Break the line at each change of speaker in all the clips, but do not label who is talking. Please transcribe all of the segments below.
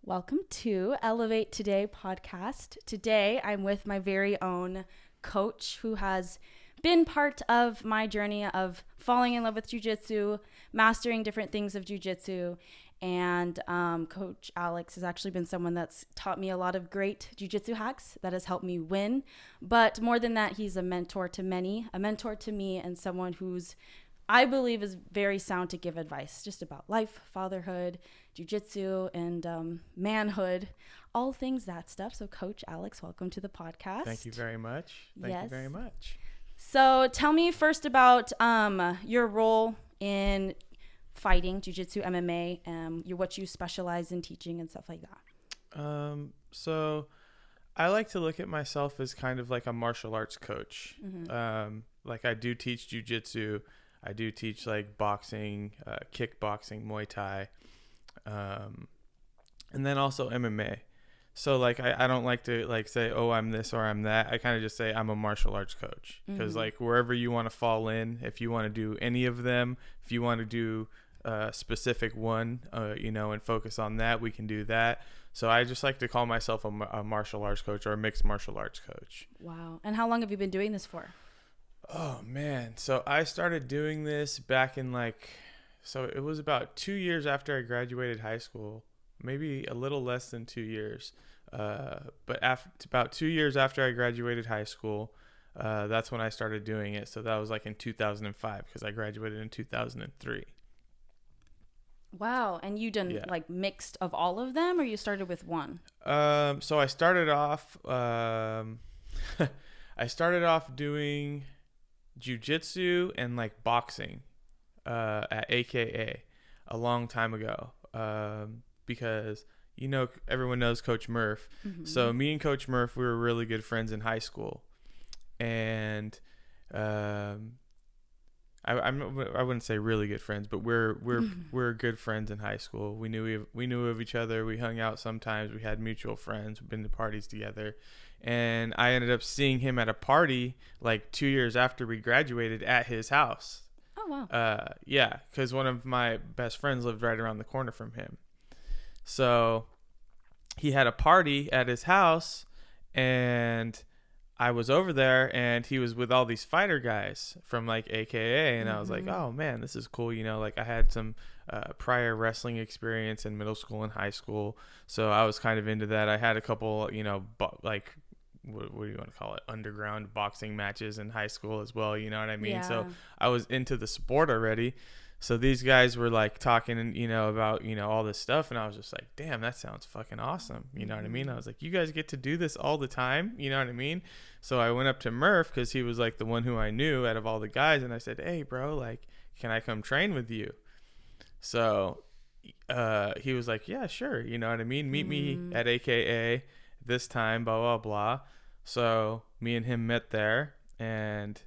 Welcome to Elevate Today podcast. Today, I'm with my very own coach who has been part of my journey of falling in love with jiu-jitsu, mastering different things of jiu-jitsu. And Coach Alex has actually been someone that's taught me a lot of great jiu-jitsu hacks that has helped me win. But more than that, he's a mentor to many, a mentor to me, and someone who's I believe is very sound to give advice just about life, fatherhood, jiu-jitsu, and manhood, all things that stuff. So Coach Alex, welcome to the podcast.
Thank you very much. Thank you very much.
So tell me first about your role in fighting, jiu-jitsu, MMA, what you specialize in teaching and stuff like that.
So I like to look at myself as kind of like a martial arts coach.
Mm-hmm.
Like I do teach jiu-jitsu. I do teach like boxing, kickboxing, Muay Thai, and then also MMA. So like I don't like to like say, oh, I'm this or I'm that. I kind of just say I'm a martial arts coach because like wherever you want to fall in, if you want to do any of them, if you want to do a specific one, and focus on that, we can do that. So I just like to call myself a martial arts coach or a mixed martial arts coach.
Wow. And how long have you been doing this for?
Oh, man. So I started doing this back in so it was about 2 years after I graduated high school, maybe a little less than 2 years. But about 2 years after I graduated high school, that's when I started doing it. So that was like in 2005 because I graduated in 2003.
Wow. And you done like mixed of all of them, or you started with one?
So I started off, doing jiu-jitsu and like boxing at AKA a long time ago, because everyone knows Coach Murph.
Mm-hmm.
So me and Coach Murph, we were really good friends in high school, and I wouldn't say really good friends, but we're good friends in high school. We knew of each other. We hung out sometimes. We had mutual friends. We've been to parties together. And I ended up seeing him at a party like 2 years after we graduated at his house.
Oh, wow.
Yeah, because one of my best friends lived right around the corner from him. So he had a party at his house, and I was over there, and he was with all these fighter guys from like AKA, and I was like, oh man, this is cool. Like I had some prior wrestling experience in middle school and high school, so I was kind of into that. I had a couple, what do you want to call it, underground boxing matches in high school as well, you know what I mean?
Yeah.
So I was into the sport already. So these guys were like talking, about, all this stuff. And I was just like, damn, that sounds fucking awesome. You know what I mean? I was like, you guys get to do this all the time. You know what I mean? So I went up to Murph because he was like the one who I knew out of all the guys. And I said, hey, bro, like, can I come train with you? So he was like, yeah, sure. You know what I mean? Meet me at AKA this time, blah, blah, blah. So me and him met there, and,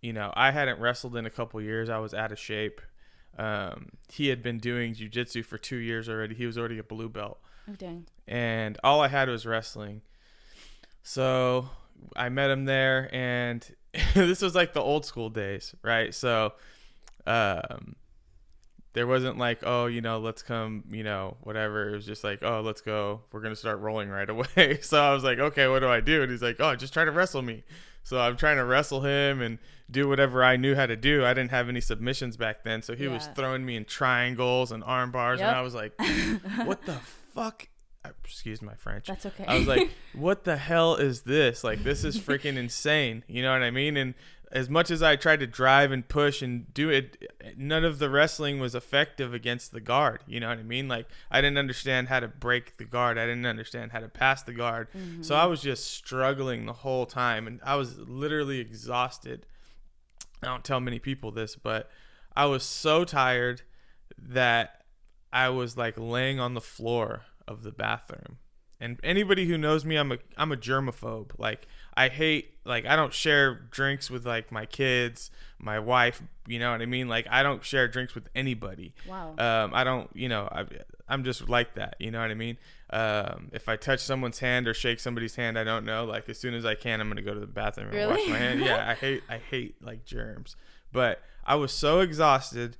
I hadn't wrestled in a couple years. I was out of shape. He had been doing jiu-jitsu for 2 years already. He was already a blue belt.
Oh, dang.
And all I had was wrestling. So I met him there, and this was like the old school days, right? So there wasn't like, oh, let's come, whatever. It was just like, oh, let's go. We're going to start rolling right away. So I was like, okay, what do I do? And he's like, oh, just try to wrestle me. So I'm trying to wrestle him and do whatever I knew how to do. I didn't have any submissions back then. So he was throwing me in triangles and arm bars. Yep. And I was like, what the fuck? Excuse my French.
That's okay.
I was like, what the hell is this? Like, this is freaking insane. You know what I mean? And as much as I tried to drive and push and do it, none of the wrestling was effective against the guard. You know what I mean? Like, I didn't understand how to break the guard. I didn't understand how to pass the guard. So I was just struggling the whole time, and I was literally exhausted. I don't tell many people this, but I was so tired that I was like laying on the floor of the bathroom. And anybody who knows me, I'm a germaphobe. Like, I don't share drinks with like my kids, my wife, you know what I mean? Like, I don't share drinks with anybody.
Wow.
I don't, I'm just like that, you know what I mean? If I touch someone's hand or shake somebody's hand, I don't know. Like, as soon as I can, I'm going to go to the bathroom and wash my hand. Yeah, I hate like germs. But I was so exhausted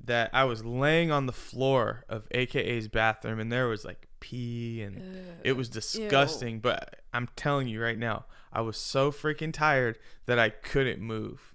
that I was laying on the floor of AKA's bathroom, and there was like pee, and it was disgusting. Ew. But I'm telling you right now, I was so freaking tired that I couldn't move.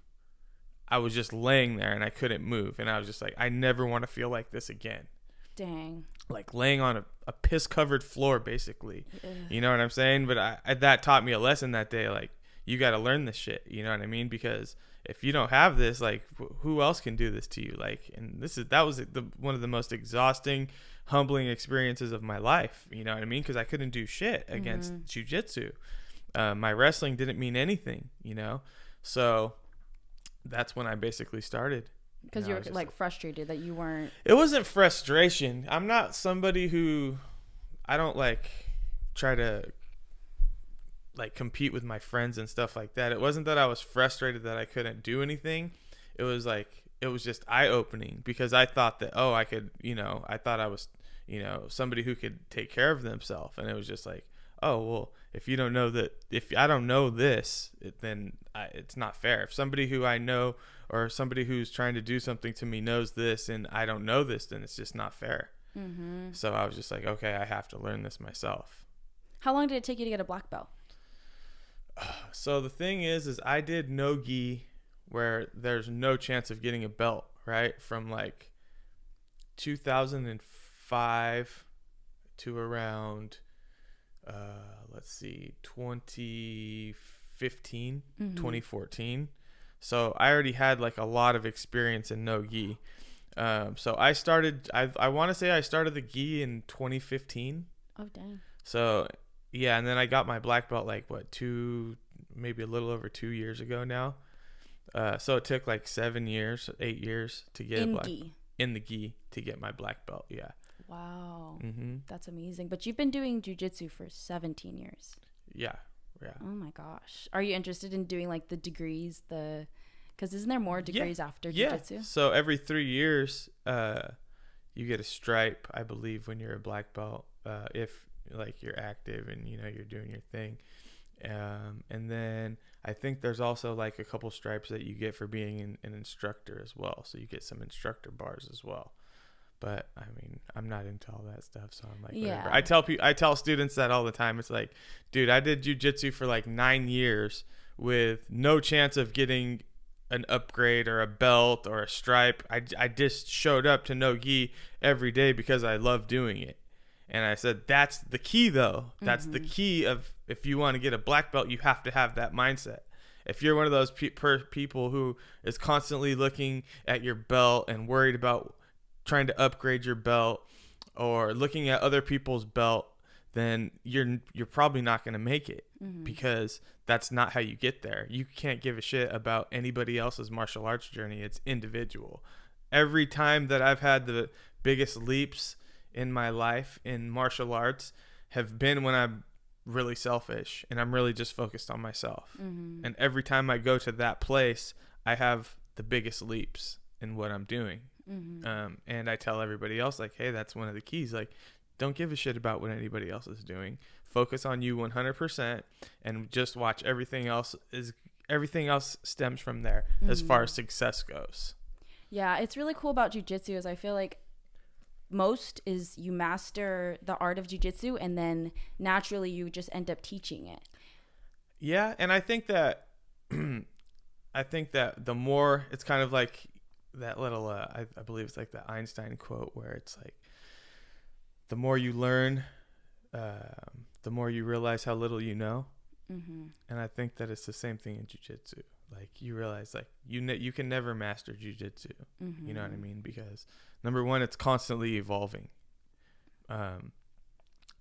I was just laying there and I couldn't move, and I was just like, I never want to feel like this again.
Dang.
Like laying on a piss covered floor, basically. You know what I'm saying? But that taught me a lesson that day. Like, you got to learn this shit. You know what I mean? Because if you don't have this, like, who else can do this to you? Like, and that was one of the most exhausting, humbling experiences of my life. You know what I mean? Because I couldn't do shit against jiu-jitsu. My wrestling didn't mean anything, you know? So that's when I basically started.
Because you were like frustrated that you weren't.
It wasn't frustration. I'm not somebody who, I don't like try to like compete with my friends and stuff like that. It wasn't that I was frustrated that I couldn't do anything. It was just eye-opening, because I thought that, I could, I thought I was, somebody who could take care of themselves. And it was just like, well, if you don't know that, if I don't know this, then it's not fair. If somebody who I know or somebody who's trying to do something to me knows this and I don't know this, then it's just not fair. Mm-hmm. So I was just like, okay, I have to learn this myself.
How long did it take you to get a black belt?
So the thing is I did no gi, where there's no chance of getting a belt, right? From like 2005 to around 2015, 2014. So I already had like a lot of experience in no gi. So I want to say I started the gi in 2015.
Oh, dang.
So yeah, and then I got my black belt like maybe a little over 2 years ago now. So it took like 8 years to get in the gi to get my black belt. Yeah. Wow. Mm-hmm.
That's amazing. But you've been doing jiu-jitsu for 17 years.
Yeah. Yeah.
Oh my gosh. Are you interested in doing like the degrees, because isn't there more degrees after jiu-jitsu?
Yeah. So every 3 years, you get a stripe, I believe, when you're a black belt, if like you're active and, you're doing your thing. And then I think there's also like a couple stripes that you get for being an instructor as well. So you get some instructor bars as well. But I mean, I'm not into all that stuff, so I'm like, whatever. I tell students that all the time. It's like, dude, I did jiu-jitsu for like 9 years with no chance of getting an upgrade or a belt or a stripe. I just showed up to no gi every day because I love doing it. And I said, that's the key, though. That's the key of, if you want to get a black belt, you have to have that mindset. If you're one of those people who is constantly looking at your belt and worried about trying to upgrade your belt or looking at other people's belt, then you're probably not going to make it, because that's not how you get there. You can't give a shit about anybody else's martial arts journey. It's individual. Every time that I've had the biggest leaps in my life in martial arts have been when I'm really selfish and I'm really just focused on myself. And every time I go to that place, I have the biggest leaps in what I'm doing. And I tell everybody else, like, hey, that's one of the keys. Like, don't give a shit about what anybody else is doing. Focus on you 100% and just watch. Everything else stems from there as far as success goes.
Yeah, it's really cool about jiu-jitsu is I feel like most is you master the art of jiu-jitsu and then naturally you just end up teaching it.
Yeah, and I think that the more, it's kind of like that little I believe it's like the Einstein quote where it's like, the more you learn, the more you realize how little you know. And I think that it's the same thing in jiu-jitsu. Like, you realize, like, you can never master jiu-jitsu. You know what I mean? Because number one, it's constantly evolving.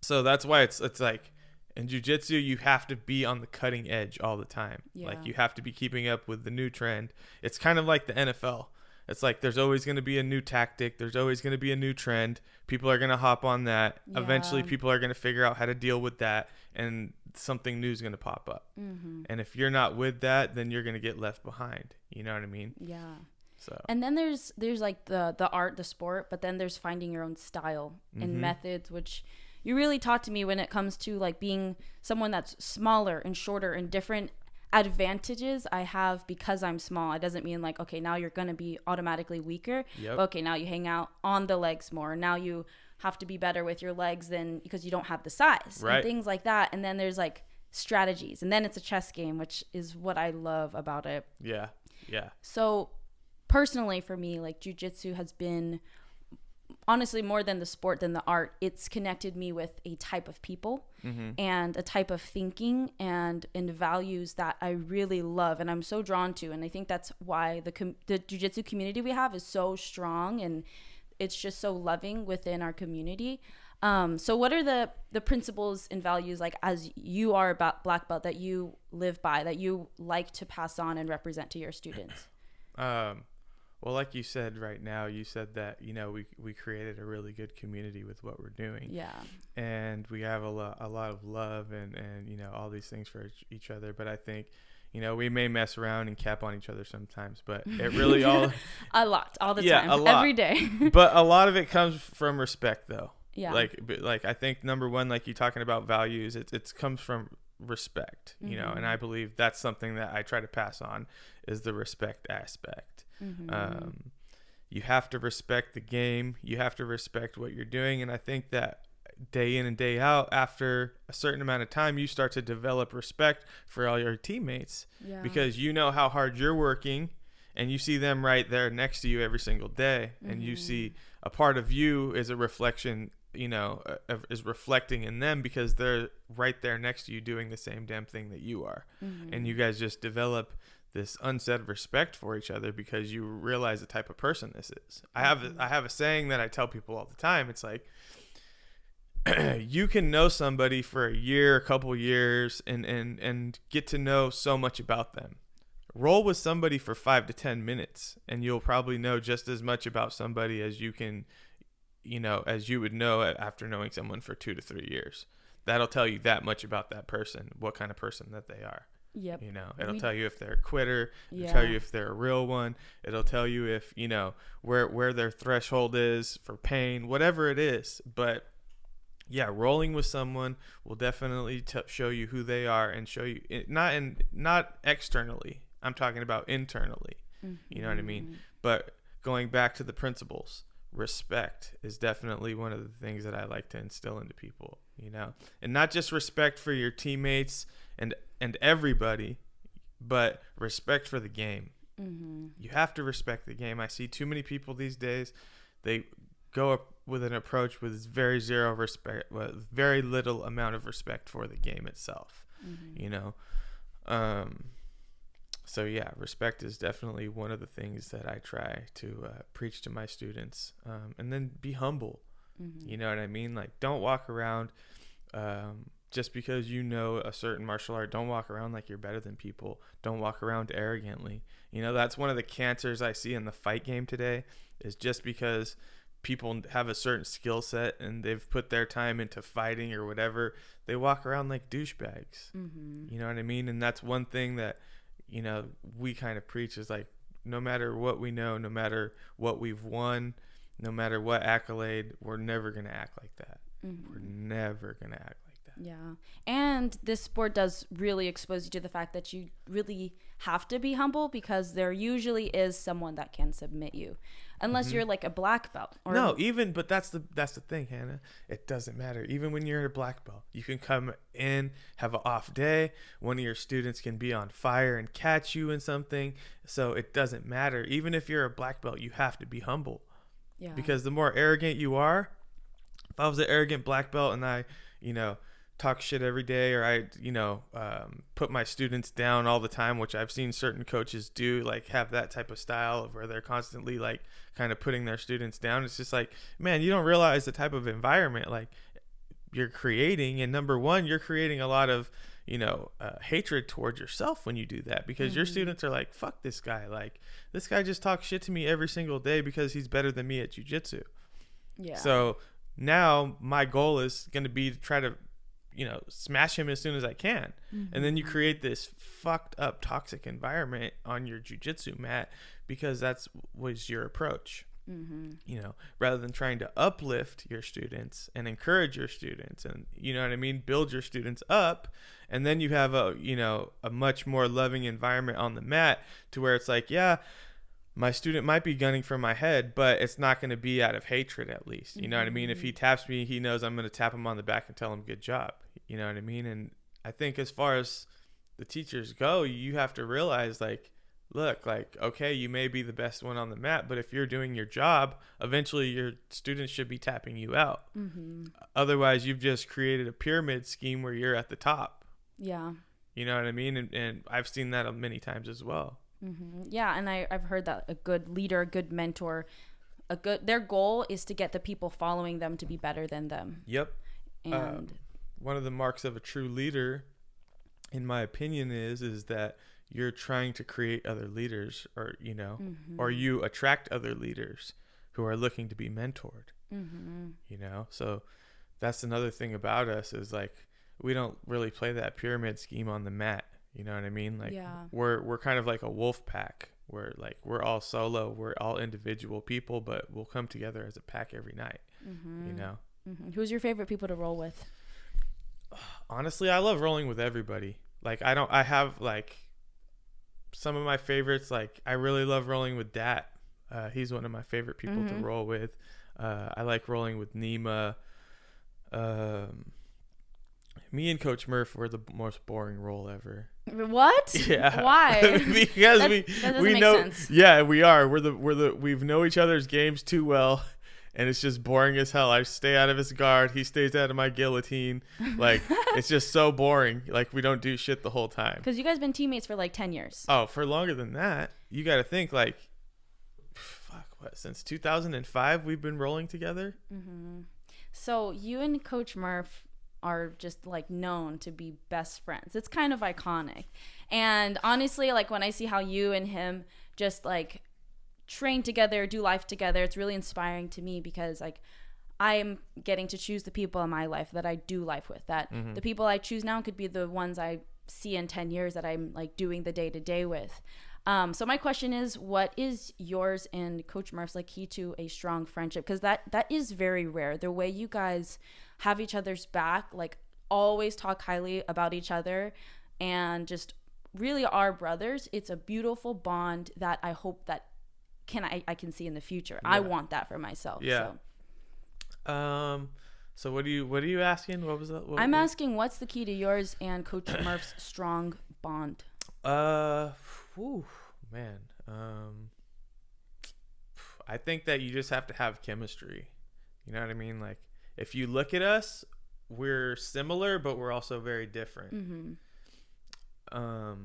So that's why it's like, in jiu-jitsu, you have to be on the cutting edge all the time. Yeah. Like, you have to be keeping up with the new trend. It's kind of like the NFL. It's like there's always going to be a new tactic. There's always going to be a new trend. People are going to hop on that. Yeah. Eventually, people are going to figure out how to deal with that, and something new is going to pop up. And if you're not with that, then you're going to get left behind. You know what I mean?
Yeah. So. And then there's like the art, the sport, but then there's finding your own style and methods, which you really taught to me when it comes to like being someone that's smaller and shorter and different advantages I have because I'm small. It doesn't mean like, okay, now you're going to be automatically weaker.
Yep.
Okay, now you hang out on the legs more. Now you have to be better with your legs than because you don't have the size
Right.
and things like that. And then there's like strategies, and then it's a chess game, which is what I love about it.
Yeah.
So personally for me, like jiu-jitsu has been honestly more than the sport, than the art. It's connected me with a type of people and a type of thinking and values that I really love and I'm so drawn to. And I think that's why the jiu-jitsu community we have is so strong, and it's just so loving within our community. So what are the principles and values, like as you are about black belt, that you live by, that you like to pass on and represent to your students?
Well, like you said right now, you said that, you know, we created a really good community with what we're doing.
Yeah.
And we have a lot of love and, you know, all these things for each other. But I think, you know, we may mess around and cap on each other sometimes, but it really all...
a lot, all the
yeah,
time,
a lot.
every day.
But a lot of it comes from respect, though.
Yeah.
Like I think number one, like you talking about values, it comes from respect, you know, and I believe that's something that I try to pass on is the respect aspect. You have to respect the game. You have to respect what you're doing. And I think that day in and day out, after a certain amount of time, you start to develop respect for all your teammates because you know how hard you're working and you see them right there next to you every single day. And you see a part of you is a reflection, you know, is reflecting in them because they're right there next to you doing the same damn thing that you are. And you guys just develop this unsaid respect for each other because you realize the type of person this is. I have a saying that I tell people all the time. It's like, you can know somebody for a year, a couple years, and get to know so much about them. Roll with somebody for 5 to 10 minutes, and you'll probably know just as much about somebody as you can, you know, as you would know after knowing someone for 2 to 3 years. That'll tell you that much about that person, what kind of person that they are.
Yep.
You know, it'll tell you if they're a quitter. It'll
Yeah.
tell you if they're a real one. It'll tell you if, you know, where their threshold is for pain, whatever it is. But yeah, rolling with someone will definitely show you who they are and show you not externally. I'm talking about internally. You know what I mean? But going back to the principles, respect is definitely one of the things that I like to instill into people, you know, and not just respect for your teammates and everybody, but respect for the game. You have to respect the game. I see too many people these days, they go up with an approach with very zero respect, with very little amount of respect for the game itself, you know. So yeah, respect is definitely one of the things that I try to preach to my students. And then be humble. You know what I mean? Like, don't walk around just because you know a certain martial art. Don't walk around like you're better than people. Don't walk around arrogantly. You know, that's one of the cancers I see in the fight game today, is just because people have a certain skill set and they've put their time into fighting or whatever, they walk around like douchebags. You know what I mean? And that's one thing that, you know, we kind of preach is like, no matter what we know, no matter what we've won, no matter what accolade, we're never going to act like that. We're never going to act like that.
Yeah. And this sport does really expose you to the fact that you really have to be humble, because there usually is someone that can submit you, unless you're like a black belt. Or
But that's the thing, Hannah. It doesn't matter. Even when you're a black belt, you can come in, have an off day. One of your students can be on fire and catch you in something. So it doesn't matter. Even if you're a black belt, you have to be humble.
Yeah.
Because the more arrogant you are, if I was an arrogant black belt and I, you know, talk shit every day, or I, you know, put my students down all the time, which I've seen certain coaches do, like have that type of style of where they're constantly like kind of putting their students down. It's just like, man, you don't realize the type of environment like you're creating. And number one, you're creating a lot of, you know, hatred towards yourself when you do that, because your students are like, fuck this guy. Like, this guy just talks shit to me every single day because he's better than me at jiu-jitsu.
Yeah.
So now my goal is going to be to try to, you know, smash him as soon as I can. And then you create this fucked up toxic environment on your jiu-jitsu mat because was your approach. You know, rather than trying to uplift your students and encourage your students and, you know what I mean, build your students up. And then you have a, you know, a much more loving environment on the mat to where it's like, yeah, my student might be gunning for my head, but it's not going to be out of hatred, at least. You know what I mean? If he taps me, he knows I'm going to tap him on the back and tell him good job. You know what I mean? And I think as far as the teachers go, you have to realize, like, look, like, okay, you may be the best one on the mat, but if you're doing your job, eventually your students should be tapping you out. Otherwise, you've just created a pyramid scheme where you're at the top.
Yeah.
You know what I mean? And I've seen that many times as well.
Yeah, and I've heard that a good leader, a good mentor, their goal is to get the people following them to be better than them.
Yep.
And
one of the marks of a true leader, in my opinion, is that you're trying to create other leaders, or, you know, or you attract other leaders who are looking to be mentored. You know, so that's another thing about us, is like, we don't really play that pyramid scheme on the mat. You know what I mean? Like, we're kind of like a wolf pack, where like we're all solo, we're all individual people, but we'll come together as a pack every night. You know.
Who's your favorite people to roll with?
Honestly, I love rolling with everybody. Like, I have like some of my favorites. Like, I really love rolling with Dat. He's one of my favorite people to roll with. I like rolling with Nima. Me and Coach Murph were the most boring roll ever.
What?
Yeah.
Why?
Because
that
we
make
know.
Sense.
Yeah, we are. We've know each other's games too well, and it's just boring as hell. I stay out of his guard. He stays out of my guillotine. Like, it's just so boring. Like, we don't do shit the whole time.
Because you guys been teammates for like 10 years.
Oh, for longer than that. You got to think, like, since 2005 we've been rolling together.
So you and Coach Murph are just like known to be best friends. It's kind of iconic. And honestly, like, when I see how you and him just like train together, do life together, it's really inspiring to me, because like I'm getting to choose the people in my life that I do life with, that the people I choose now could be the ones I see in 10 years that I'm like doing the day to day with. So my question is, what is yours and Coach Murph's like key to a strong friendship? Because that is very rare. The way you guys have each other's back, like always talk highly about each other, and just really are brothers. It's a beautiful bond that I hope that I can see in the future. Yeah. I want that for myself.
Yeah. So what are you asking? What was that?
I'm asking, what's the key to yours and Coach Murph's strong bond?
Man. I think that you just have to have chemistry. You know what I mean? Like, if you look at us, we're similar, but we're also very different. A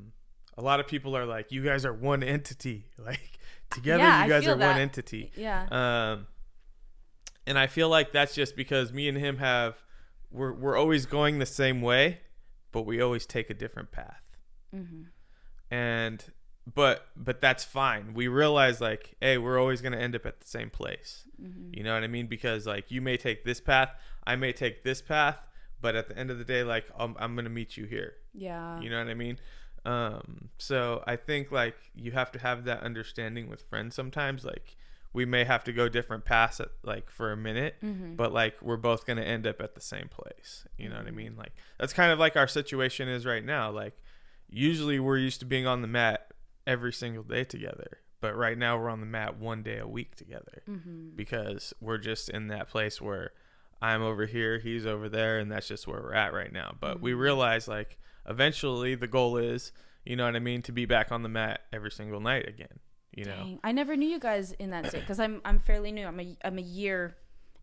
lot of people are like, you guys are one entity. Like, together, you guys are one entity.
Yeah.
And I feel like that's just because me and him we're always going the same way, but we always take a different path. But that's fine. We realize, like, hey, we're always going to end up at the same place. You know what I mean? Because, like, you may take this path, I may take this path, but at the end of the day, like, I'm going to meet you here. Yeah. You know what I mean? So I think, like, you have to have that understanding with friends sometimes. Like, we may have to go different paths for a minute, but like, we're both going to end up at the same place. You know what I mean? Like, that's kind of like our situation is right now. Like, usually we're used to being on the mat every single day together, but right now we're on the mat one day a week together, because we're just in that place where I'm over here, he's over there, and that's just where we're at right now. But we realize, like, eventually the goal is, you know what I mean, to be back on the mat every single night again. You know,
dang, I never knew you guys in that state, because I'm fairly new. I'm a year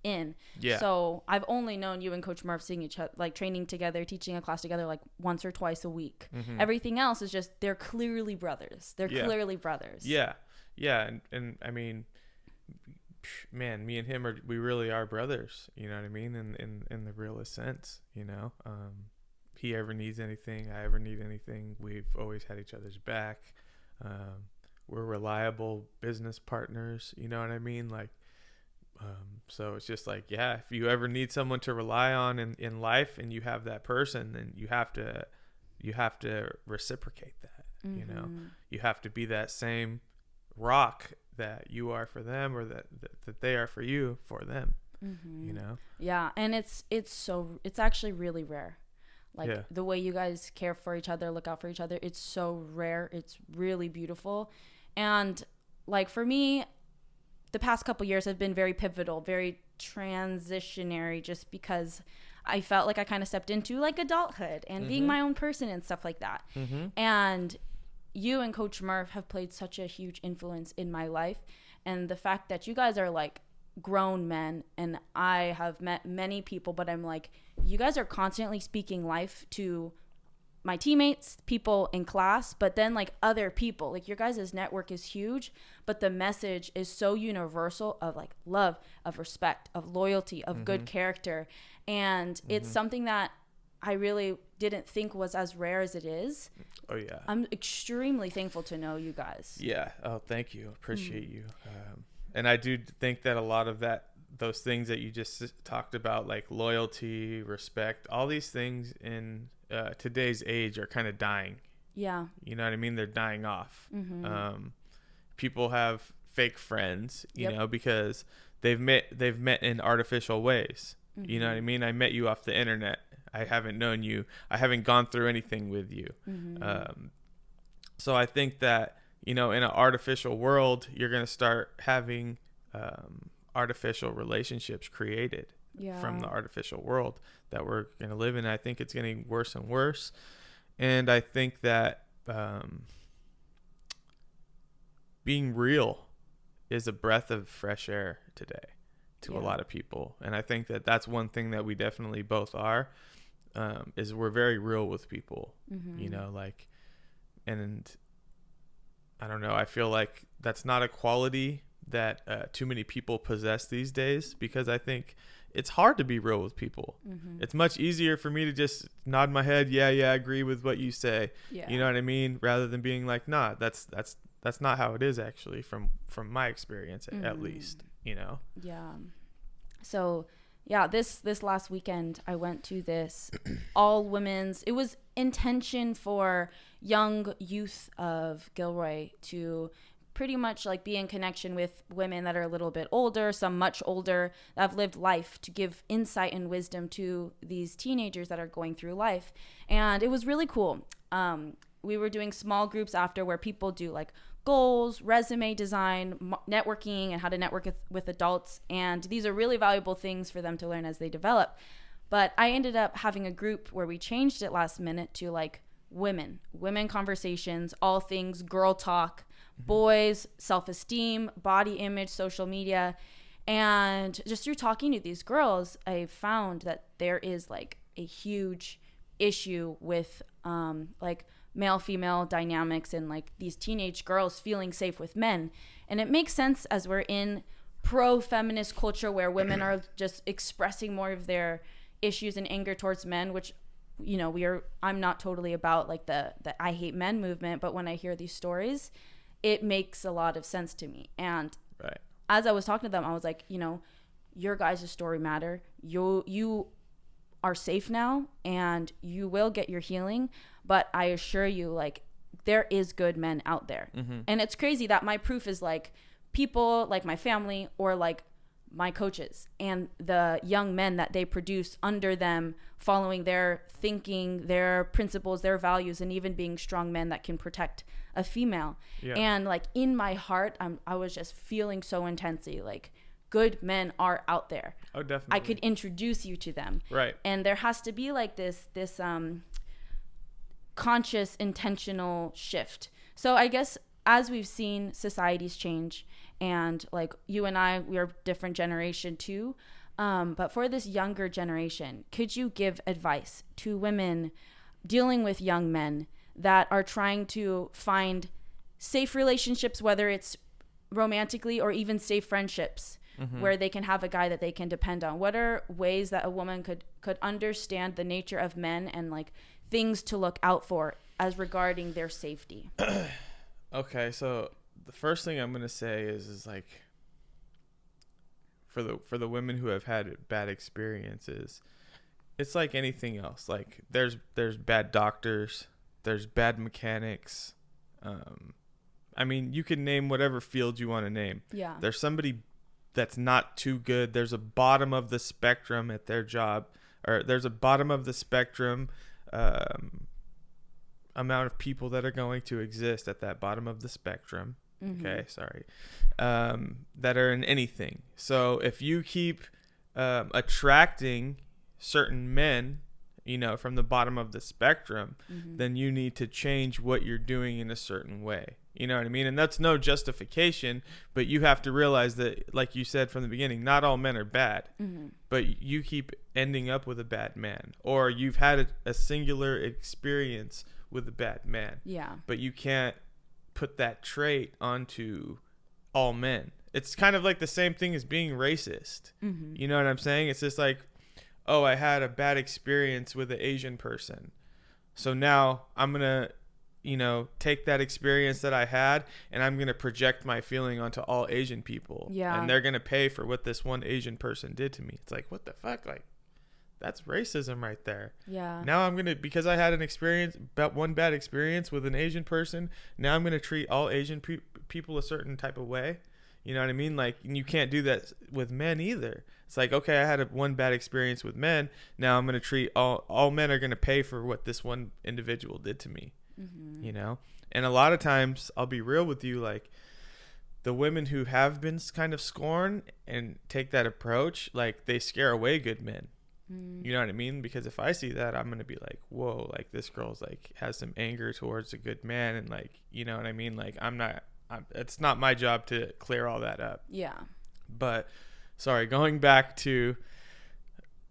in. Yeah. So I've only known you and Coach Murph seeing each other, like training together, teaching a class together, like once or twice a week. Everything else is just, they're clearly brothers. They're clearly brothers. Yeah. Yeah. And I mean, man, me and him we really are brothers. You know what I mean? In the realest sense, you know, he ever needs anything, I ever need anything. We've always had each other's back. We're reliable business partners. You know what I mean? Like, so it's just like, yeah, if you ever need someone to rely on in life, and you have that person, then you have to reciprocate that. You know, you have to be that same rock
that you are for them, or that they are for you for them. You know?
Yeah, and it's actually really rare. Like
Yeah.
the way you guys care for each other, look out for each other, it's so rare. It's really beautiful. And like for me, the past couple years have been very pivotal, very transitionary, just because I felt like I kind of stepped into like adulthood and being my own person and stuff like that. And you and Coach Murph have played such a huge influence in my life. And the fact that you guys are like grown men, and I have met many people, but I'm like, you guys are constantly speaking life to my teammates, people in class, but then like other people. Like your guys' network is huge, but the message is so universal of like love, of respect, of loyalty, of good character. And it's something that I really didn't think was as rare as it is.
Oh yeah.
I'm extremely thankful to know you guys.
Yeah. Oh, thank you. Appreciate you. And I do think that a lot of those things that you just talked about, like loyalty, respect, all these things in today's age are kind of dying.
Yeah.
You know what I mean? They're dying off. People have fake friends, you know, because they've met in artificial ways. You know what I mean? I met you off the internet. I haven't known you. I haven't gone through anything with you. So I think that, you know, in an artificial world, you're going to start having artificial relationships created from the artificial world that we're going to live in. I think it's getting worse and worse. And I think that being real is a breath of fresh air today to a lot of people. And I think that that's one thing that we definitely both are, is we're very real with people, you know, like, and I don't know, I feel like that's not a quality that too many people possess these days, because I think it's hard to be real with people. It's much easier for me to just nod my head, yeah, I agree with what you say. You know what I mean? Rather than being like, nah, that's not how it is actually, from my experience at least, you know? Yeah.
So yeah, this last weekend I went to this all women's, it was intention for young youth of Gilroy to pretty much like be in connection with women that are a little bit older, some much older, that have lived life, to give insight and wisdom to these teenagers that are going through life. And it was really cool. We were doing small groups after, where people do like goals, resume design, networking, and how to network with adults. And these are really valuable things for them to learn as they develop. But I ended up having a group where we changed it last minute to like women conversations, all things girl talk, boys, self-esteem, body image, social media. And just through talking to these girls, I found that there is like a huge issue with like male-female dynamics, and like these teenage girls feeling safe with men. And it makes sense as we're in pro-feminist culture where women are just expressing more of their issues and anger towards men, which, you know, I'm not totally about like the I hate men movement, but when I hear these stories, it makes a lot of sense to me. And as I was talking to them, I was like, you know, your guys' story matter. You are safe now, and you will get your healing. But I assure you, like, there is good men out there. And it's crazy that my proof is like people like my family or like my coaches and the young men that they produce under them, following their thinking, their principles, their values, and even being strong men that can protect a female. And like in my heart, I was just feeling so intensely like good men are out there.
Oh, definitely.
I could introduce you to them. And there has to be like this conscious, intentional shift. So I guess as we've seen societies change, and like you and I, we are different generation too. But for this younger generation, could you give advice to women dealing with young men that are trying to find safe relationships, whether it's romantically or even safe friendships, where they can have a guy that they can depend on? What are ways that a woman could understand the nature of men and like things to look out for as regarding their safety?
Okay, so the first thing I'm going to say is like, for the women who have had bad experiences, it's like anything else. Like there's bad doctors, there's bad mechanics, I mean, you can name whatever field you want to name.
Yeah.
There's somebody that's not too good. There's a bottom of the spectrum at their job, or there's a bottom of the spectrum amount of people that are going to exist at that bottom of the spectrum. Okay, sorry. That are in anything. So if you keep attracting certain men, you know, from the bottom of the spectrum, then you need to change what you're doing in a certain way. You know what I mean? And that's no justification, but you have to realize that, like you said from the beginning, not all men are bad, but you keep ending up with a bad man, or you've had a singular experience with a bad man.
Yeah.
But you can't put that trait onto all men. It's kind of like the same thing as being racist. You know what I'm saying? It's just like, oh, I had a bad experience with an Asian person, so now I'm going to, you know, take that experience that I had and I'm going to project my feeling onto all Asian people.
Yeah. And
they're going to pay for what this one Asian person did to me. It's like, what the fuck? Like, that's racism right there.
Yeah.
Now I'm going to, because I had an experience, about one bad experience with an Asian person, now I'm going to treat all Asian people a certain type of way. You know what I mean? Like, you can't do that with men either. It's like, okay, I had one bad experience with men. Now I'm going to treat all men are going to pay for what this one individual did to me. You know? And a lot of times, I'll be real with you, like, the women who have been kind of scorned and take that approach, like, they scare away good men. You know what I mean? Because if I see that, I'm going to be like, whoa, like, this girl's, like, has some anger towards a good man. And, like, you know what I mean? Like, it's not my job to clear all that up.
Yeah.
But, sorry, going back to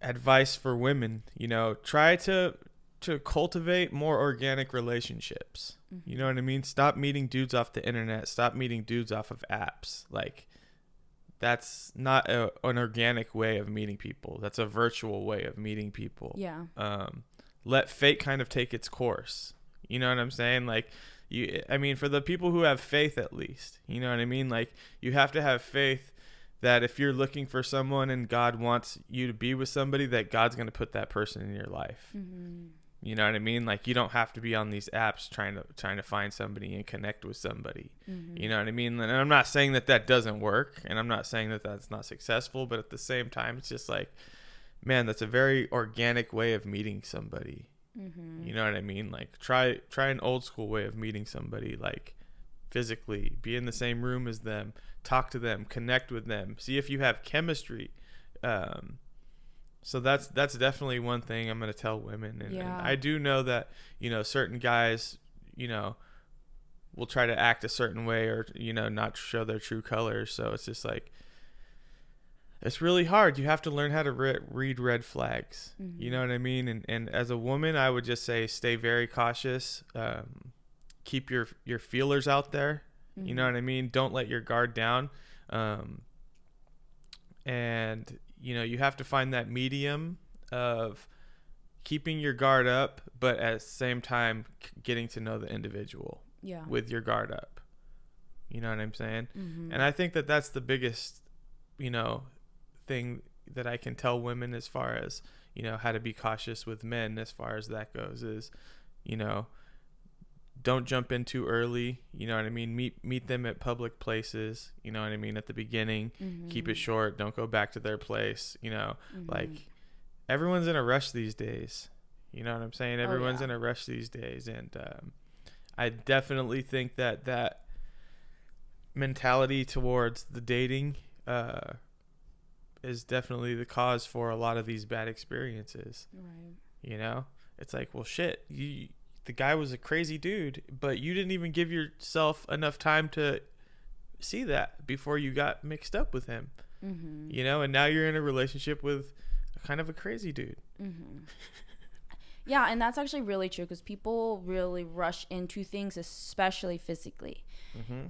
advice for women, you know, try to cultivate more organic relationships. You know what I mean? Stop meeting dudes off the internet. Stop meeting dudes off of apps. Like, that's not an organic way of meeting people. That's a virtual way of meeting people.
Yeah.
Let fate kind of take its course. You know what I'm saying? Like, I mean, for the people who have faith, at least, you know what I mean? Like, you have to have faith that if you're looking for someone and God wants you to be with somebody, that God's going to put that person in your life. You know what I mean? Like, you don't have to be on these apps trying to find somebody and connect with somebody. You know what I mean? And I'm not saying that doesn't work, and I'm not saying that that's not successful, but at the same time, it's just like, man, that's a very organic way of meeting somebody. You know what I mean? Like, try an old school way of meeting somebody, like, physically, be in the same room as them, talk to them, connect with them, see if you have chemistry. So that's definitely one thing I'm going to tell women. And I do know that, you know, certain guys, you know, will try to act a certain way or, you know, not show their true colors. So it's just like, it's really hard. You have to learn how to read red flags. You know what I mean? And as a woman, I would just say, stay very cautious. Keep your feelers out there. You know what I mean? Don't let your guard down. And, you know, you have to find that medium of keeping your guard up, but at the same time, getting to know the individual with your guard up. You know what I'm saying? And I think that that's the biggest, you know, thing that I can tell women as far as, you know, how to be cautious with men as far as that goes is, you know, don't jump in too early. You know what I mean? Meet them at public places. You know what I mean? At the beginning, keep it short. Don't go back to their place. You know, like, everyone's in a rush these days. You know what I'm saying? Everyone's in a rush these days. And I definitely think that mentality towards the dating is definitely the cause for a lot of these bad experiences.
Right.
You know, it's like, well, shit, the guy was a crazy dude, but you didn't even give yourself enough time to see that before you got mixed up with him. You know, and now you're in a relationship with kind of a crazy dude.
Yeah, and that's actually really true because people really rush into things, especially physically.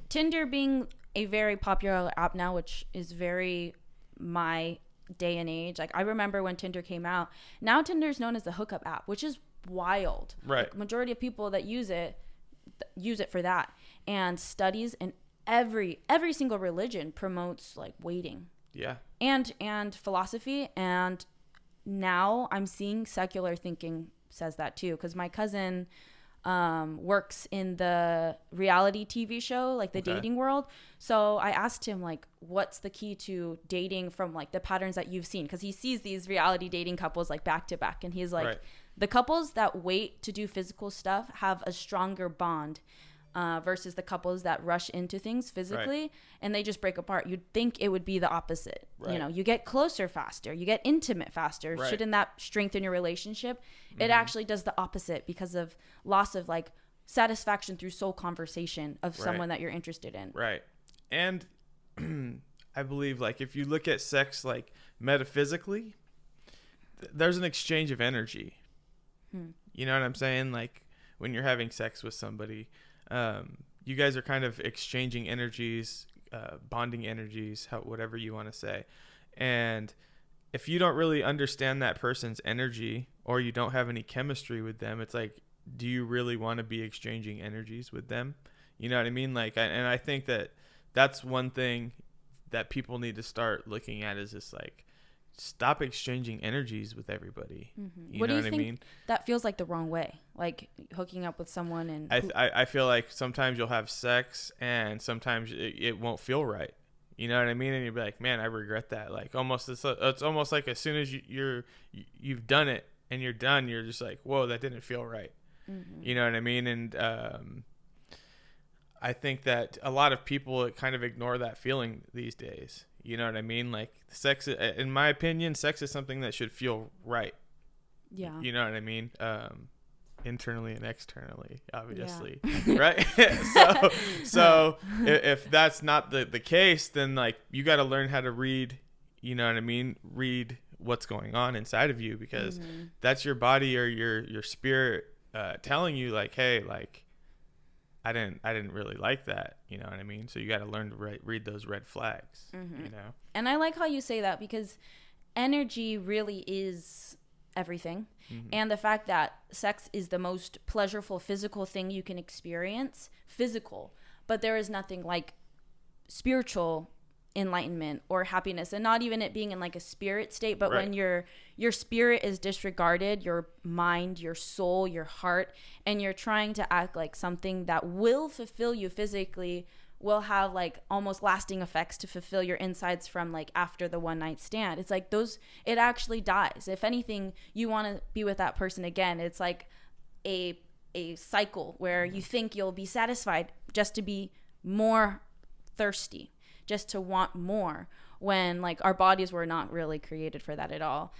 Tinder being a very popular app now, which is very my day and age. Like, I remember when Tinder came out. Now Tinder is known as the hookup app, which is wild.
Right.
Like, majority of people that use it for that. And studies in every single religion promotes, like, waiting.
Yeah.
And philosophy. And now I'm seeing secular thinking says that too. Because my cousin, works in the reality TV show, like the dating world. So I asked him, like, what's the key to dating from like the patterns that you've seen? Because he sees these reality dating couples like back to back. And he's like, the couples that wait to do physical stuff have a stronger bond versus the couples that rush into things physically and they just break apart. You'd think it would be the opposite. You know, you get closer faster, you get intimate faster. Shouldn't that strengthen your relationship? It actually does the opposite because of loss of like satisfaction through soul conversation of someone that you're interested in.
And I believe, like, if you look at sex like metaphysically, there's an exchange of energy. You know what I'm saying? Like, when you're having sex with somebody, you guys are kind of exchanging energies, bonding energies, whatever you want to say. And if you don't really understand that person's energy, or you don't have any chemistry with them, it's like, do you really want to be exchanging energies with them? You know what I mean? Like, and I think that that's one thing that people need to start looking at, is just like, stop exchanging energies with everybody.
What do you think that feels like the wrong way? Like hooking up with someone and
I feel like sometimes you'll have sex and sometimes it won't feel right. You know what I mean? And you'll be like, man, I regret that. Like almost it's almost like as soon as you've done it and you're done, you're just like, whoa, that didn't feel right. You know what I mean? And I think that a lot of people kind of ignore that feeling these days. You know what I mean? Like sex, in my opinion, sex is something that should feel right. Yeah. You know what I mean? Internally and externally, obviously. Yeah. Right? so if that's not the case, then like you got to learn how to read, you know what I mean? Read what's going on inside of you, because that's your body or your spirit telling you like, hey, like, I didn't really like that, you know what I mean? So you got to learn to read those red flags, you know?
And I like how you say that, because energy really is everything. And the fact that sex is the most pleasurable physical thing you can experience, but there is nothing like spiritual enlightenment or happiness, and not even it being in like a spirit state, but when your spirit is disregarded, your mind, your soul, your heart, and you're trying to act like something that will fulfill you physically, will have like almost lasting effects to fulfill your insides from like after the one night stand. It's like it actually dies. If anything, you want to be with that person again. It's like a cycle where you think you'll be satisfied just to be more thirsty, just to want more, when like our bodies were not really created for that at all.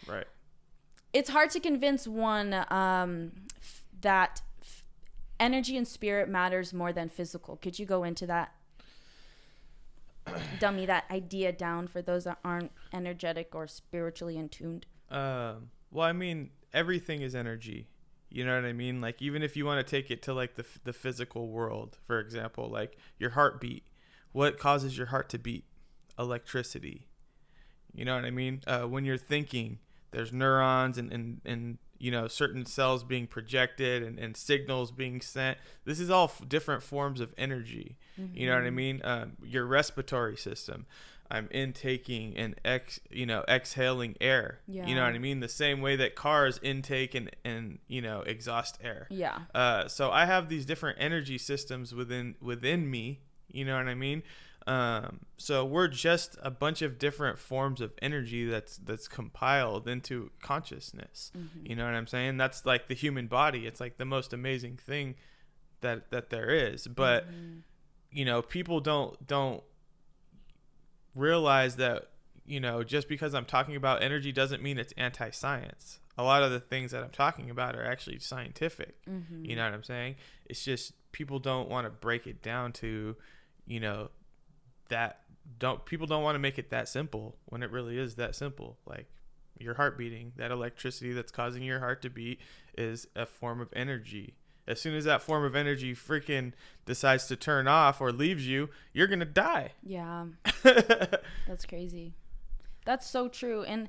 It's hard to convince one that energy and spirit matters more than physical. Could you go into that? Dummy that idea down for those that aren't energetic or spiritually in tuned.
Well, I mean, everything is energy. You know what I mean? Like, even if you want to take it to like the physical world, for example, like your heartbeat. What causes your heart to beat? Electricity. You know what I mean? When you're thinking, there's neurons and you know, certain cells being projected and signals being sent. This is all different forms of energy. You know what I mean? Your respiratory system. I'm intaking and exhaling air. You know what I mean? The same way that cars intake and you know, exhaust air. So I have these different energy systems within me. You know what I mean? So we're just a bunch of different forms of energy that's compiled into consciousness. You know what I'm saying? That's like the human body. It's like the most amazing thing that there is. But you know, people don't realize that, you know, just because I'm talking about energy doesn't mean it's anti-science. A lot of the things that I'm talking about are actually scientific. You know what I'm saying? It's just people don't want to break it down to, you know, people don't want to make it that simple when it really is that simple. Like your heart beating, that electricity that's causing your heart to beat is a form of energy. As soon as that form of energy freaking decides to turn off or leaves you, you're going to die.
Yeah. That's crazy. That's so true. And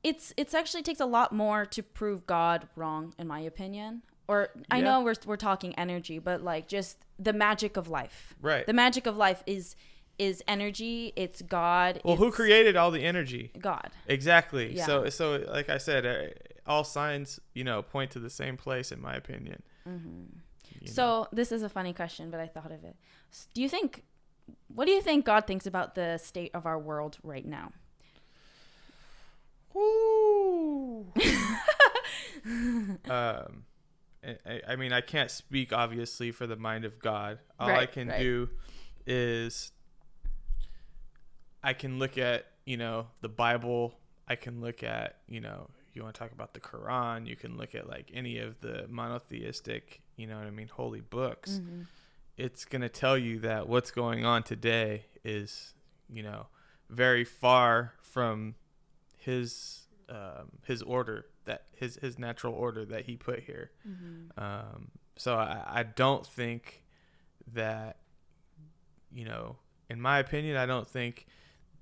it's actually takes a lot more to prove God wrong, in my opinion. Or I know we're talking energy, but like just the magic of life. The magic of life is energy. It's God.
Well, who created all the energy?
God.
Exactly. Yeah. So like I said, all signs, you know, point to the same place, in my opinion.
So this is a funny question, but I thought of it. What do you think God thinks about the state of our world right now?
Ooh. I mean, I can't speak obviously for the mind of God. All I can do is I can look at, the Bible. I can look at, you want to talk about the Quran. You can look at like any of the monotheistic, holy books. Mm-hmm. It's going to tell you that what's going on today is, very far from his order, that his natural order that he put here. Mm-hmm. So I don't think that, in my opinion, I don't think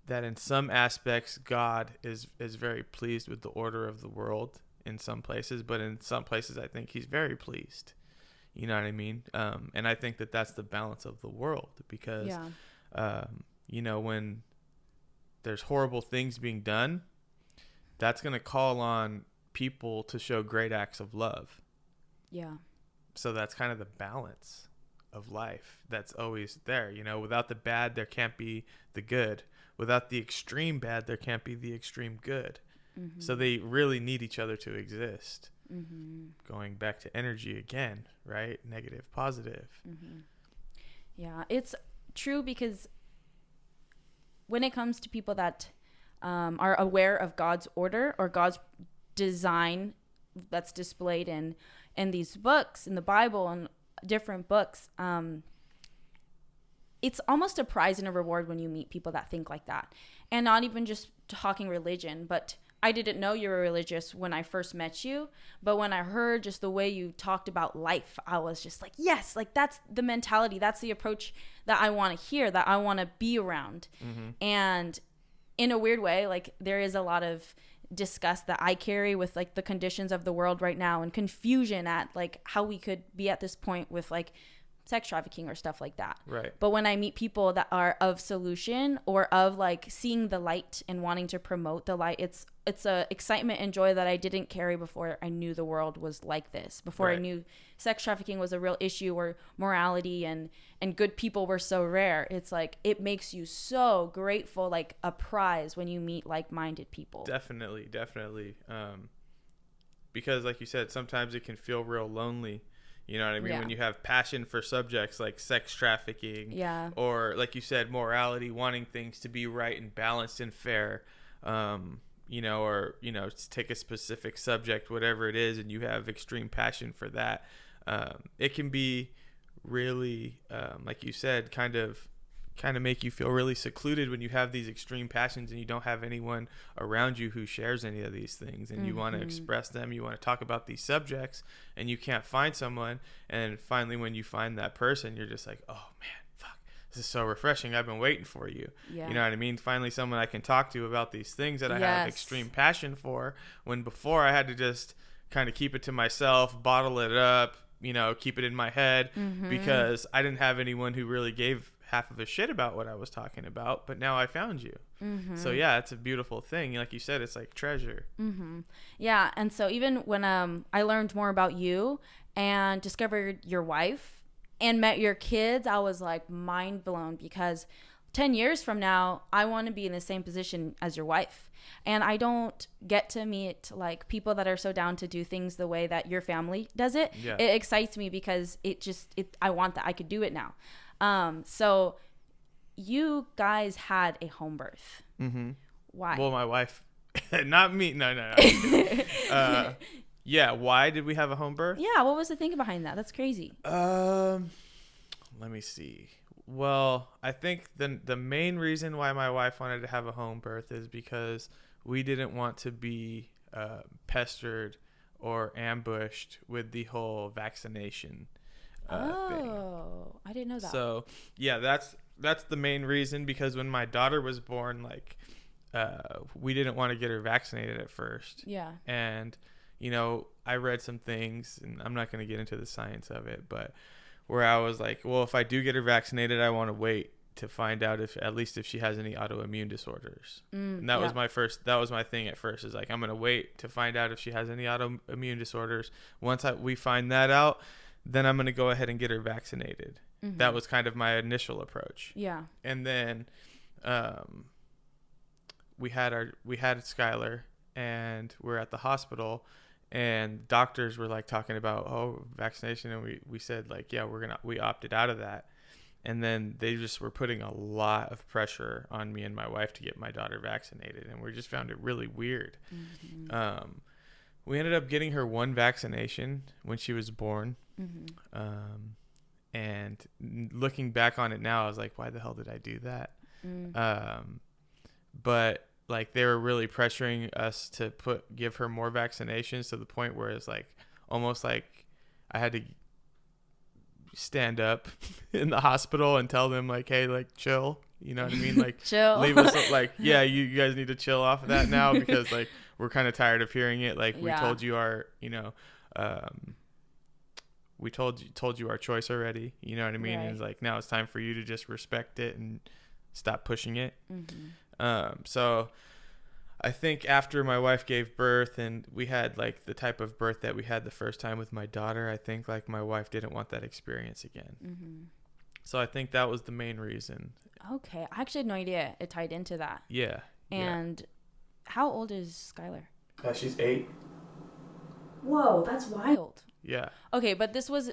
that in some aspects God is very pleased with the order of the world in some places, but in some places I think he's very pleased. You know what I mean? And I think that that's the balance of the world, because, when there's horrible things being done, that's going to call on people to show great acts of love. Yeah. So that's kind of the balance of life that's always there. Without the bad, there can't be the good. Without the extreme bad, there can't be the extreme good. Mm-hmm. So they really need each other to exist. Mm-hmm. Going back to energy again, right? Negative, positive.
Mm-hmm. Yeah, it's true, because when it comes to people that are aware of God's order or God's design that's displayed in these books, in the Bible and different books, it's almost a prize and a reward when you meet people that think like that. And not even just talking religion, but I didn't know you were religious when I first met you, but when I heard just the way you talked about life, I was just like, yes, like that's the mentality, that's the approach that I want to hear, that I want to be around. Mm-hmm. And in a weird way, like there is a lot of disgust that I carry with like the conditions of the world right now, and confusion at like how we could be at this point with like sex trafficking or stuff like that.
Right.
But when I meet people that are of solution or of like seeing the light and wanting to promote the light, it's a excitement and joy that I didn't carry before I knew the world was like this, before I knew sex trafficking was a real issue, or morality and good people were so rare. It's like, it makes you so grateful, like a prize when you meet like-minded people.
Definitely. Because like you said, sometimes it can feel real lonely. You know what I mean? Yeah. When you have passion for subjects like sex trafficking, or like you said, morality, wanting things to be right and balanced and fair, or take a specific subject, whatever it is, and you have extreme passion for that, it can be really, like you said, kind of make you feel really secluded when you have these extreme passions and you don't have anyone around you who shares any of these things, and you want to express them, you want to talk about these subjects, and you can't find someone. And finally, when you find that person, you're just like, oh man, fuck, this is so refreshing, I've been waiting for you. You know what I mean? Finally, someone I can talk to about these things that I have extreme passion for, when before I had to just kind of keep it to myself, bottle it up, keep it in my head, because I didn't have anyone who really gave half of a shit about what I was talking about. But now I found you. So yeah, it's a beautiful thing. Like you said, it's like treasure.
Yeah. And so even when I learned more about you and discovered your wife and met your kids, I was like mind blown, because 10 years from now, I want to be in the same position as your wife. And I don't get to meet like people that are so down to do things the way that your family does it. Yeah. It excites me, because I want that. I could do it now. So you guys had a home birth. Why?
Well, my wife, not me. No. Yeah. Why did we have a home birth?
Yeah. What was the thinking behind that? That's crazy.
Let me see. Well, I think the main reason why my wife wanted to have a home birth is because we didn't want to be pestered or ambushed with the whole vaccination thing.
I didn't know that.
So yeah, that's the main reason, because when my daughter was born, like we didn't want to get her vaccinated at first.
Yeah.
And I read some things, and I'm not going to get into the science of it, but where I was like, well, if I do get her vaccinated, I want to wait to find out if she has any autoimmune disorders. And that was my thing at first, is like, I'm going to wait to find out if she has any autoimmune disorders. Once we find that out, then I'm going to go ahead and get her vaccinated.
Mm-hmm.
That was kind of my initial approach.
Yeah.
And then we had Skylar, and we're at the hospital, and doctors were like talking about vaccination, and we said like, yeah, we opted out of that. And then they just were putting a lot of pressure on me and my wife to get my daughter vaccinated, and we just found it really weird. Mm-hmm. We ended up getting her one vaccination when she was born. Mm-hmm. And looking back on it now, I was like, why the hell did I do that? But like, they were really pressuring us to give her more vaccinations, to the point where it's like almost like I had to stand up in the hospital and tell them like, hey, like, chill, you know what I mean? Like,
chill.
Leave us, like, yeah, you guys need to chill off of that now, because like we're kind of tired of hearing it. Like, we told you our, we told you our choice already, you know what I mean? Right. And it's like, now it's time for you to just respect it and stop pushing it. Mm-hmm. So I think after my wife gave birth and we had like the type of birth that we had the first time with my daughter, I think like my wife didn't want that experience again. Mm-hmm. So I think that was the main reason.
Okay. I actually had no idea it tied into that.
Yeah.
And how old is Skylar?
She's 8.
Whoa, that's wild.
Yeah.
Okay, but this was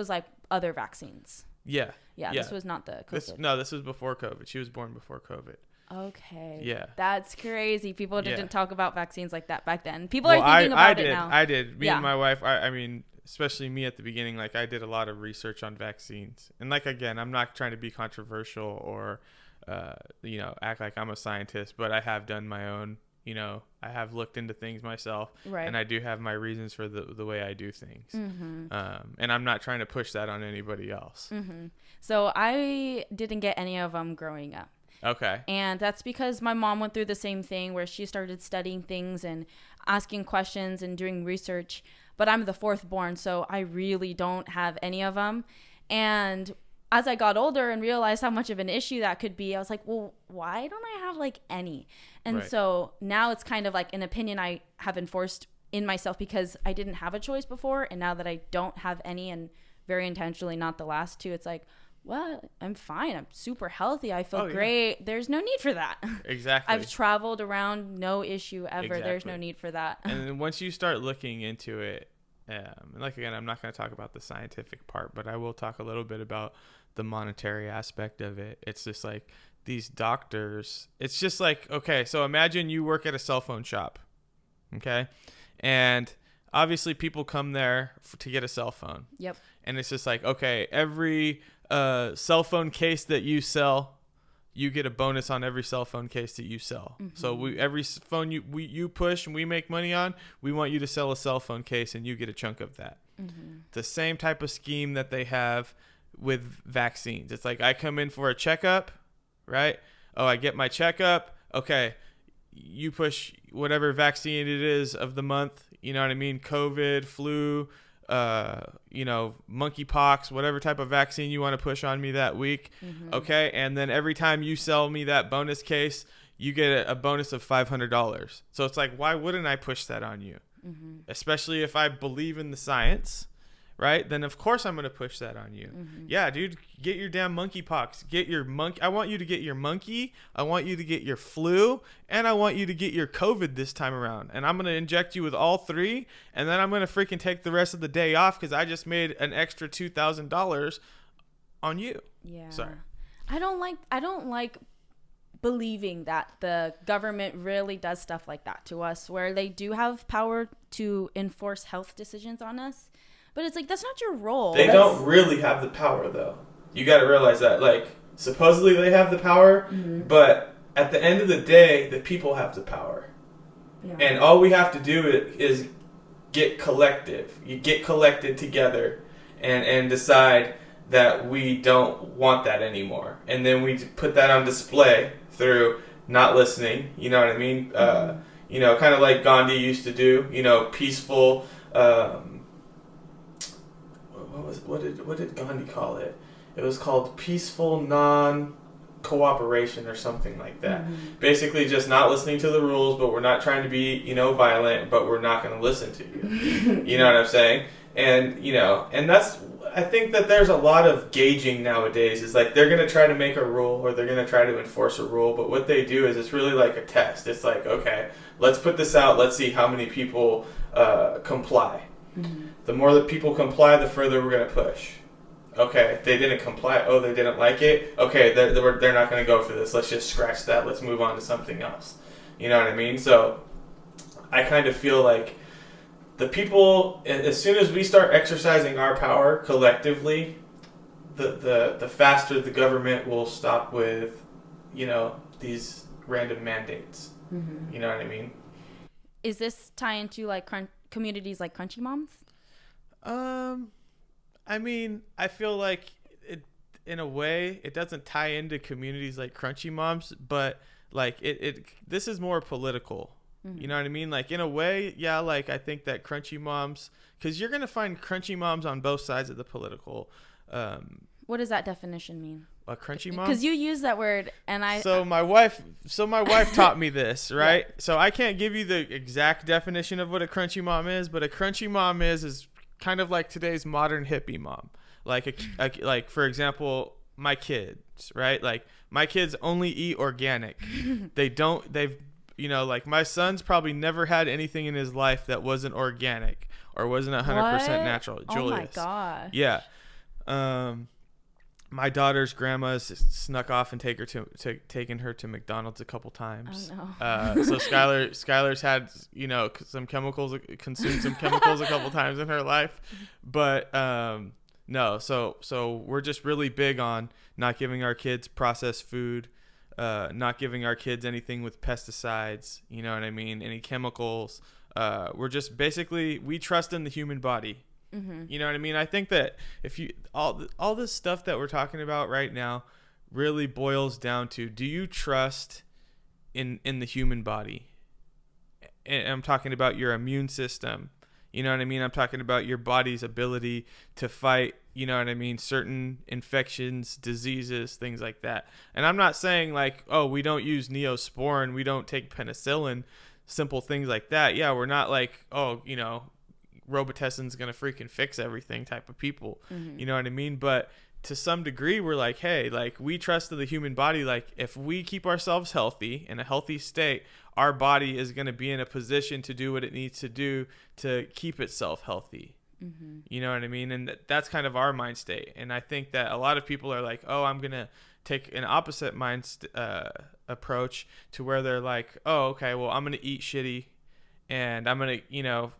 like other vaccines.
Yeah.
Yeah. This was not the COVID.
This was before COVID. She was born before COVID.
Okay.
Yeah.
That's crazy. People didn't talk about vaccines like that back then. People are thinking about it now.
I did. Me and my wife, I mean, especially me at the beginning, like I did a lot of research on vaccines. And like, again, I'm not trying to be controversial or, act like I'm a scientist, but I have done my own, I have looked into things myself. Right. And I do have my reasons for the way I do things. Mm-hmm. And I'm not trying to push that on anybody else.
Mm-hmm. So I didn't get any of them growing up.
Okay.
And that's because my mom went through the same thing where she started studying things and asking questions and doing research. But I'm the fourth born, so I really don't have any of them. And as I got older and realized how much of an issue that could be, I was like, well, why don't I have like any? And so now it's kind of like an opinion I have enforced in myself because I didn't have a choice before. And now that I don't have any, and very intentionally not the last two, it's like, well, I'm fine. I'm super healthy. I feel great. There's no need for that.
Exactly.
I've traveled around, no issue ever. Exactly. There's no need for that.
And then once you start looking into it, and like, again, I'm not going to talk about the scientific part, but I will talk a little bit about the monetary aspect of it. It's just like these doctors, it's just like, okay, so imagine you work at a cell phone shop, okay? And obviously people come there to get a cell phone. Yep. And it's just like, okay, every cell phone case that you sell, you get a bonus on every cell phone case that you sell. Mm-hmm. So every phone you push and we make money on, we want you to sell a cell phone case and you get a chunk of that. Mm-hmm. The same type of scheme that they have with vaccines. It's like I come in for a checkup, right? Oh, I get my checkup. Okay, you push whatever vaccine it is of the month. You know what I mean? COVID, flu, monkeypox, whatever type of vaccine you want to push on me that week. Mm-hmm. Okay. And then every time you sell me that bonus case, you get a bonus of $500. So it's like, why wouldn't I push that on you? Mm-hmm. Especially if I believe in the science, right? Then of course I'm going to push that on you. Mm-hmm. Yeah, dude, get your damn monkeypox. Get your monkey. I want you to get your monkey. I want you to get your flu, and I want you to get your COVID this time around. And I'm going to inject you with all three, and then I'm going to freaking take the rest of the day off because I just made an extra $2,000 on you.
Yeah.
Sorry.
I don't like believing that the government really does stuff like that to us, where they do have power to enforce health decisions on us. But it's like, that's not your role.
They don't really have the power, though. You got to realize that. Like, supposedly they have the power, mm-hmm. but at the end of the day, the people have the power. Yeah. And all we have to do is get collective. You get collected together and decide that we don't want that anymore. And then we put that on display through not listening. You know what I mean? Mm-hmm. Kind of like Gandhi used to do, peaceful... What did Gandhi call it? It was called peaceful non-cooperation or something like that. Mm-hmm. Basically just not listening to the rules, but we're not trying to be, violent, but we're not going to listen to you. You know what I'm saying? And, and I think that there's a lot of gauging nowadays. Is like they're going to try to make a rule or they're going to try to enforce a rule. But what they do is it's really like a test. It's like, okay, let's put this out. Let's see how many people comply. Mm-hmm. The more that people comply, the further we're going to push. Okay, they didn't comply. Oh, they didn't like it. Okay, they're not going to go for this. Let's just scratch that. Let's move on to something else. You know what I mean? So I kind of feel like the people, as soon as we start exercising our power collectively, the faster the government will stop with, these random mandates. Mm-hmm. You know what I mean?
Is this tie into like communities like Crunchy Moms?
I mean, I feel like it, in a way, it doesn't tie into communities like Crunchy Moms, but like this is more political. Mm-hmm. You know what I mean? Like in a way, yeah, like I think that Crunchy Moms, because you're going to find Crunchy Moms on both sides of the political.
What does that definition mean?
A Crunchy Mom?
Because you use that word and
my wife taught me this, right? Yeah. So I can't give you the exact definition of what a Crunchy Mom is, but a Crunchy Mom is kind of like today's modern hippie mom. Like like for example, my kids, right? Like my kids only eat organic. They've like my son's probably never had anything in his life that wasn't organic or wasn't 100% natural. Julius.
Oh my God.
Yeah. My daughter's grandma's snuck off and taken her to McDonald's a couple times.
Oh, no.
So Skylar's had consumed some chemicals a couple times in her life, but no. So we're just really big on not giving our kids processed food, not giving our kids anything with pesticides. You know what I mean? Any chemicals. We're just basically we trust in the human body. Mm-hmm. You know what I mean? I think that if you all this stuff that we're talking about right now really boils down to, do you trust in the human body? And I'm talking about your immune system. You know what I mean? I'm talking about your body's ability to fight, you know what I mean, certain infections, diseases, things like that. And I'm not saying like, oh, we don't use Neosporin, we don't take penicillin, simple things like that. Yeah, we're not like, oh, Robitussin's going to freaking fix everything type of people. Mm-hmm. You know what I mean? But to some degree, we're like, hey, like we trust in the human body. Like if we keep ourselves healthy in a healthy state, our body is going to be in a position to do what it needs to do to keep itself healthy. Mm-hmm. You know what I mean? And that's kind of our mind state. And I think that a lot of people are like, oh, I'm going to take an opposite approach to where they're like, oh, okay, well, I'm going to eat shitty and I'm going to,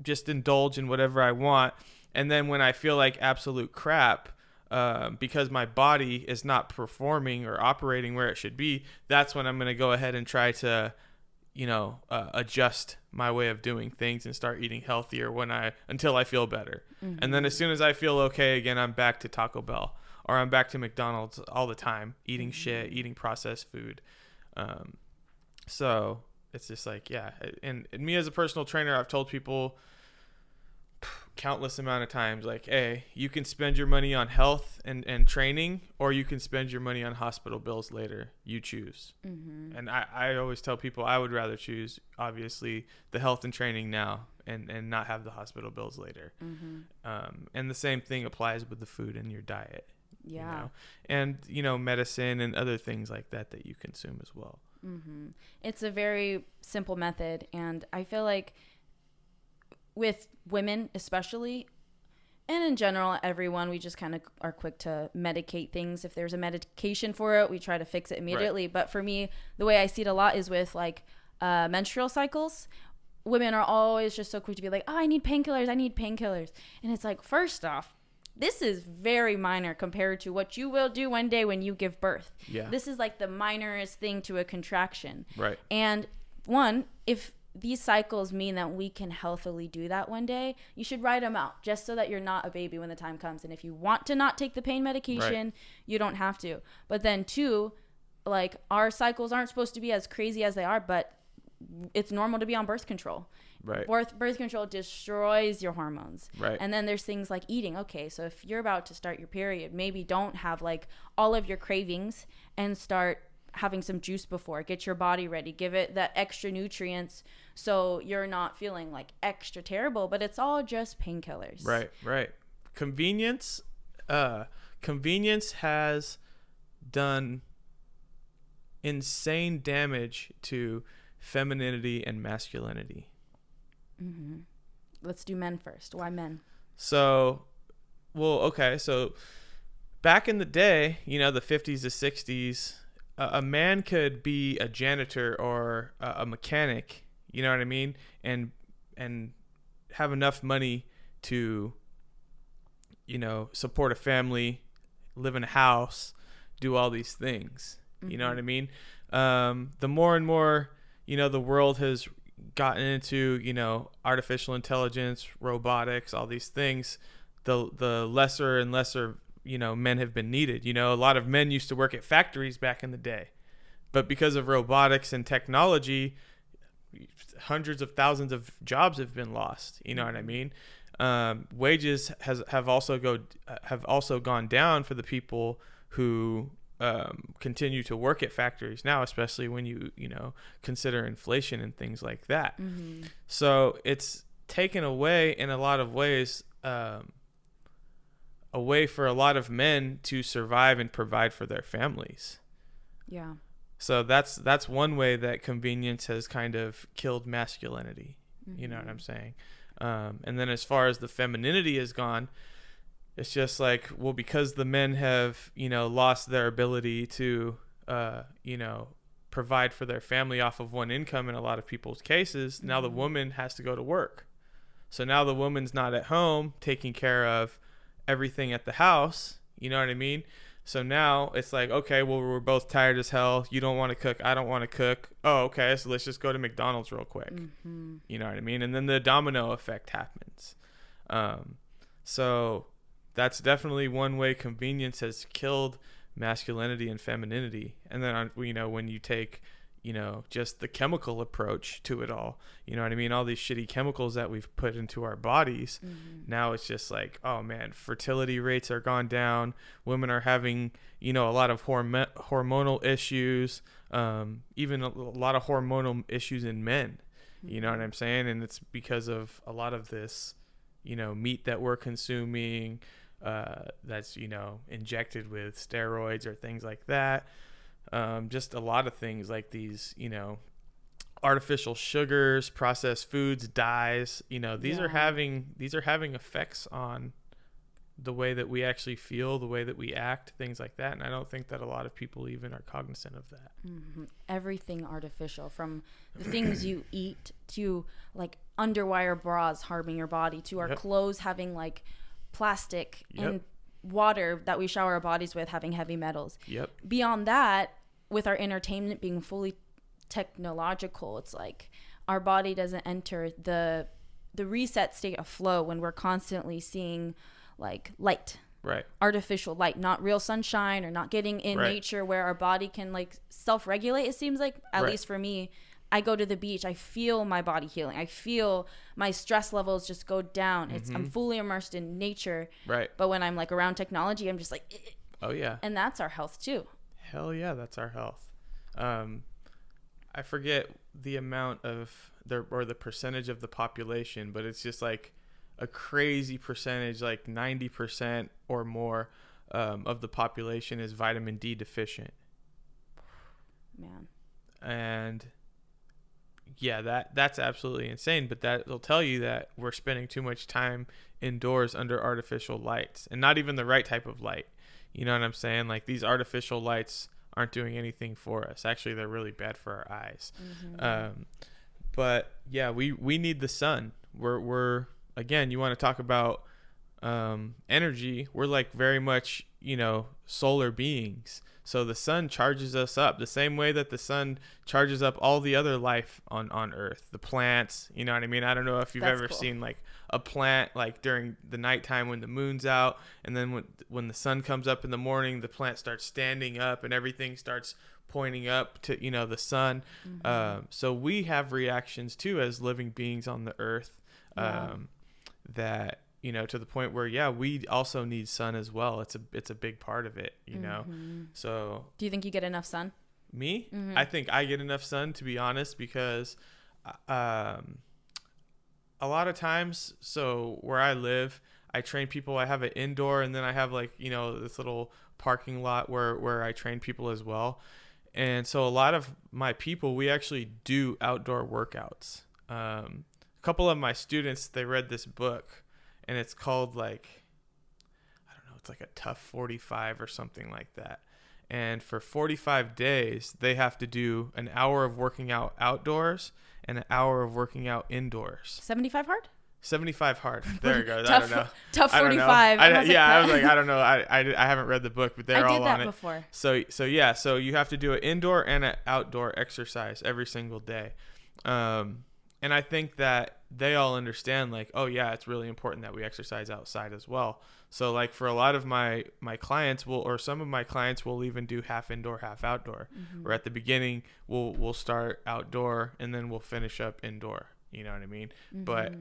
just indulge in whatever I want. And then when I feel like absolute crap, because my body is not performing or operating where it should be, that's when I'm going to go ahead and try to, adjust my way of doing things and start eating healthier until I feel better. Mm-hmm. And then as soon as I feel okay again, I'm back to Taco Bell or I'm back to McDonald's all the time, eating shit, eating processed food. So it's just like, yeah. And me as a personal trainer, I've told people countless amount of times, like, hey, you can spend your money on health and training, or you can spend your money on hospital bills later. You choose. Mm-hmm. And I always tell people I would rather choose, obviously, the health and training now and not have the hospital bills later. Mm-hmm. And the same thing applies with the food in your diet. Yeah. And, medicine and other things like that you consume as well.
Mm-hmm. It's a very simple method. And I feel like with women especially, and in general, everyone, we just kind of are quick to medicate things. If there's a medication for it, we try to fix it immediately. Right. But for me, the way I see it a lot is with like menstrual cycles. Women are always just so quick to be like, oh, I need painkillers. And it's like, first off, this is very minor compared to what you will do one day when you give birth. Yeah. This is like the minorest thing to a contraction. Right. And one, if these cycles mean that we can healthily do that one day, you should write them out just so that you're not a baby when the time comes. And if you want to not take the pain medication, you don't have to. But then two, like our cycles aren't supposed to be as crazy as they are, but it's normal to be on birth control. Right. Birth control destroys your hormones. Right. And then there's things like eating. Okay, so if you're about to start your period, maybe don't have like all of your cravings and start having some juice before, get your body ready, give it that extra nutrients so you're not feeling like extra terrible, but it's all just painkillers.
Right. Convenience has done insane damage to femininity and masculinity.
Mm-hmm. Let's do men first. Why men?
So back in the day, the 50s to 60s, a man could be a janitor or a mechanic, you know what I mean? And have enough money to, support a family, live in a house, do all these things. Mm-hmm. You know what I mean? The more and more, the world has gotten into, artificial intelligence, robotics, all these things, the lesser and lesser, men have been needed. A lot of men used to work at factories back in the day, but because of robotics and technology, hundreds of thousands of jobs have been lost. You know what I mean? Wages have also gone down for the people who continue to work at factories now, especially when you consider inflation and things like that. Mm-hmm. So it's taken away in a lot of ways, a way for a lot of men to survive and provide for their families.
Yeah.
So that's one way that convenience has kind of killed masculinity. Mm-hmm. You know what I'm saying? And then as far as the femininity has gone, it's just like, well, because the men have, lost their ability to, provide for their family off of one income in a lot of people's cases, mm-hmm. now the woman has to go to work. So now the woman's not at home taking care of everything at the house. You know what I mean? So now it's like, okay, well, we're both tired as hell. You don't want to cook. I don't want to cook. Oh, okay. So let's just go to McDonald's real quick. Mm-hmm. You know what I mean? And then the domino effect happens. So that's definitely one way convenience has killed masculinity and femininity. And then, when you take, just the chemical approach to it all, you know what I mean? All these shitty chemicals that we've put into our bodies. Mm-hmm. Now it's just like, oh man, fertility rates are gone down. Women are having, a lot of hormonal issues, even a lot of hormonal issues in men. Mm-hmm. You know what I'm saying? And it's because of a lot of this, meat that we're consuming, that's, injected with steroids or things like that. Just a lot of things like these, artificial sugars, processed foods, dyes, these are having effects on the way that we actually feel, the way that we act, things like that. And I don't think that a lot of people even are cognizant of that.
Mm-hmm. Everything artificial, from the things you eat to like underwire bras harming your body, to our clothes having like plastic and water that we shower our bodies with having heavy metals. Beyond that, with our entertainment being fully technological, it's like our body doesn't enter the reset state of flow when we're constantly seeing like light, artificial light, not real sunshine, or not getting in nature where our body can like self-regulate. It seems like, at least for me, I go to the beach, I feel my body healing, I feel my stress levels just go down. Mm-hmm. I'm fully immersed in nature. But when I'm like around technology, I'm just like,
oh yeah.
And that's our health too.
Hell yeah, that's our health. I forget the amount of the percentage of the population, but it's just like a crazy percentage, like 90% or more of the population is vitamin D deficient.
Man.
And yeah, that's absolutely insane. But that'll tell you that we're spending too much time indoors under artificial lights, and not even the right type of light. You know what I'm saying? Like, these artificial lights aren't doing anything for us. Actually, they're really bad for our eyes. Mm-hmm. But yeah, we need the sun. We're again, you want to talk about energy. We're like very much, solar beings. So the sun charges us up the same way that the sun charges up all the other life on Earth, the plants. You know what I mean? I don't know if you've ever seen like a plant like during the nighttime when the moon's out, and then when the sun comes up in the morning, the plant starts standing up and everything starts pointing up to the sun. Mm-hmm. So we have reactions too as living beings on the Earth, that to the point where we also need sun as well. It's a big part of it, you know. So
do you think you get enough sun?
Me?
Mm-hmm.
I think I get enough sun, to be honest, because a lot of times, so where I live, I train people. I have an indoor, and then I have like, this little parking lot where I train people as well. And so a lot of my people, we actually do outdoor workouts. A couple of my students, they read this book, and it's called like, I don't know, it's like a Tough 45 or something like that. And for 45 days, they have to do an hour of working out outdoors and an hour of working out indoors.
75 hard?
75 hard. There it goes.
Tough,
I don't know.
Tough 45.
I was like, I don't know. I haven't read the book, but they're all on it.
I did that before.
So you have to do an indoor and an outdoor exercise every single day. And I think that they all understand, like, oh yeah, it's really important that we exercise outside as well. So like for a lot of my clients some of my clients will even do half indoor, half outdoor.
Mm-hmm.
Or at the beginning we'll start outdoor and then we'll finish up indoor. You know what I mean?
Mm-hmm.
But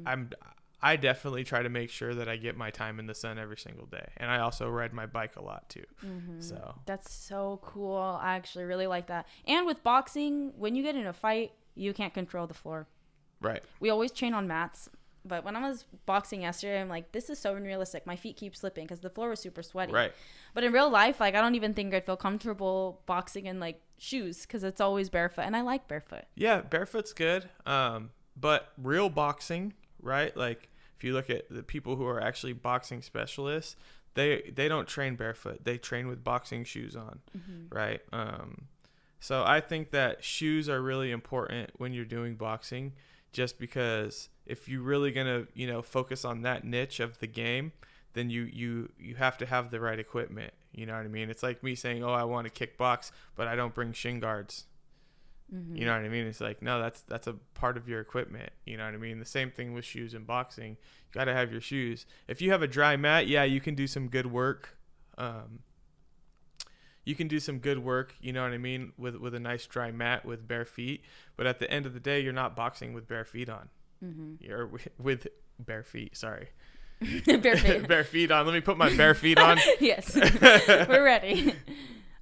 I definitely try to make sure that I get my time in the sun every single day. And I also ride my bike a lot too.
Mm-hmm.
So
that's so cool. I actually really like that. And with boxing, when you get in a fight, you can't control the floor.
Right.
We always train on mats. But when I was boxing yesterday, I'm like, this is so unrealistic. My feet keep slipping because the floor was super sweaty.
Right.
But in real life, like, I don't even think I'd feel comfortable boxing in like shoes because it's always barefoot. And I like barefoot.
Yeah, barefoot's good. But real boxing, right? Like if you look at the people who are actually boxing specialists, they don't train barefoot. They train with boxing shoes on,
Mm-hmm.
right? So I think that shoes are really important when you're doing boxing, just because if you're really gonna focus on that niche of the game, then you have to have the right equipment. You know what I mean? It's like me saying, oh, I want to kickbox, but I don't bring shin guards.
Mm-hmm.
You know what I mean? It's like, no, that's a part of your equipment. You know what I mean? The same thing with shoes in boxing. You got to have your shoes. If you have a dry mat, yeah, you can do some good work. You can do some good work, you know what I mean, with a nice dry mat with bare feet. But at the end of the day, you're not boxing with bare feet on.
Mm-hmm.
You're with bare feet, sorry.
Bare feet.
Bare feet on. Let me put my bare feet on.
Yes. We're ready.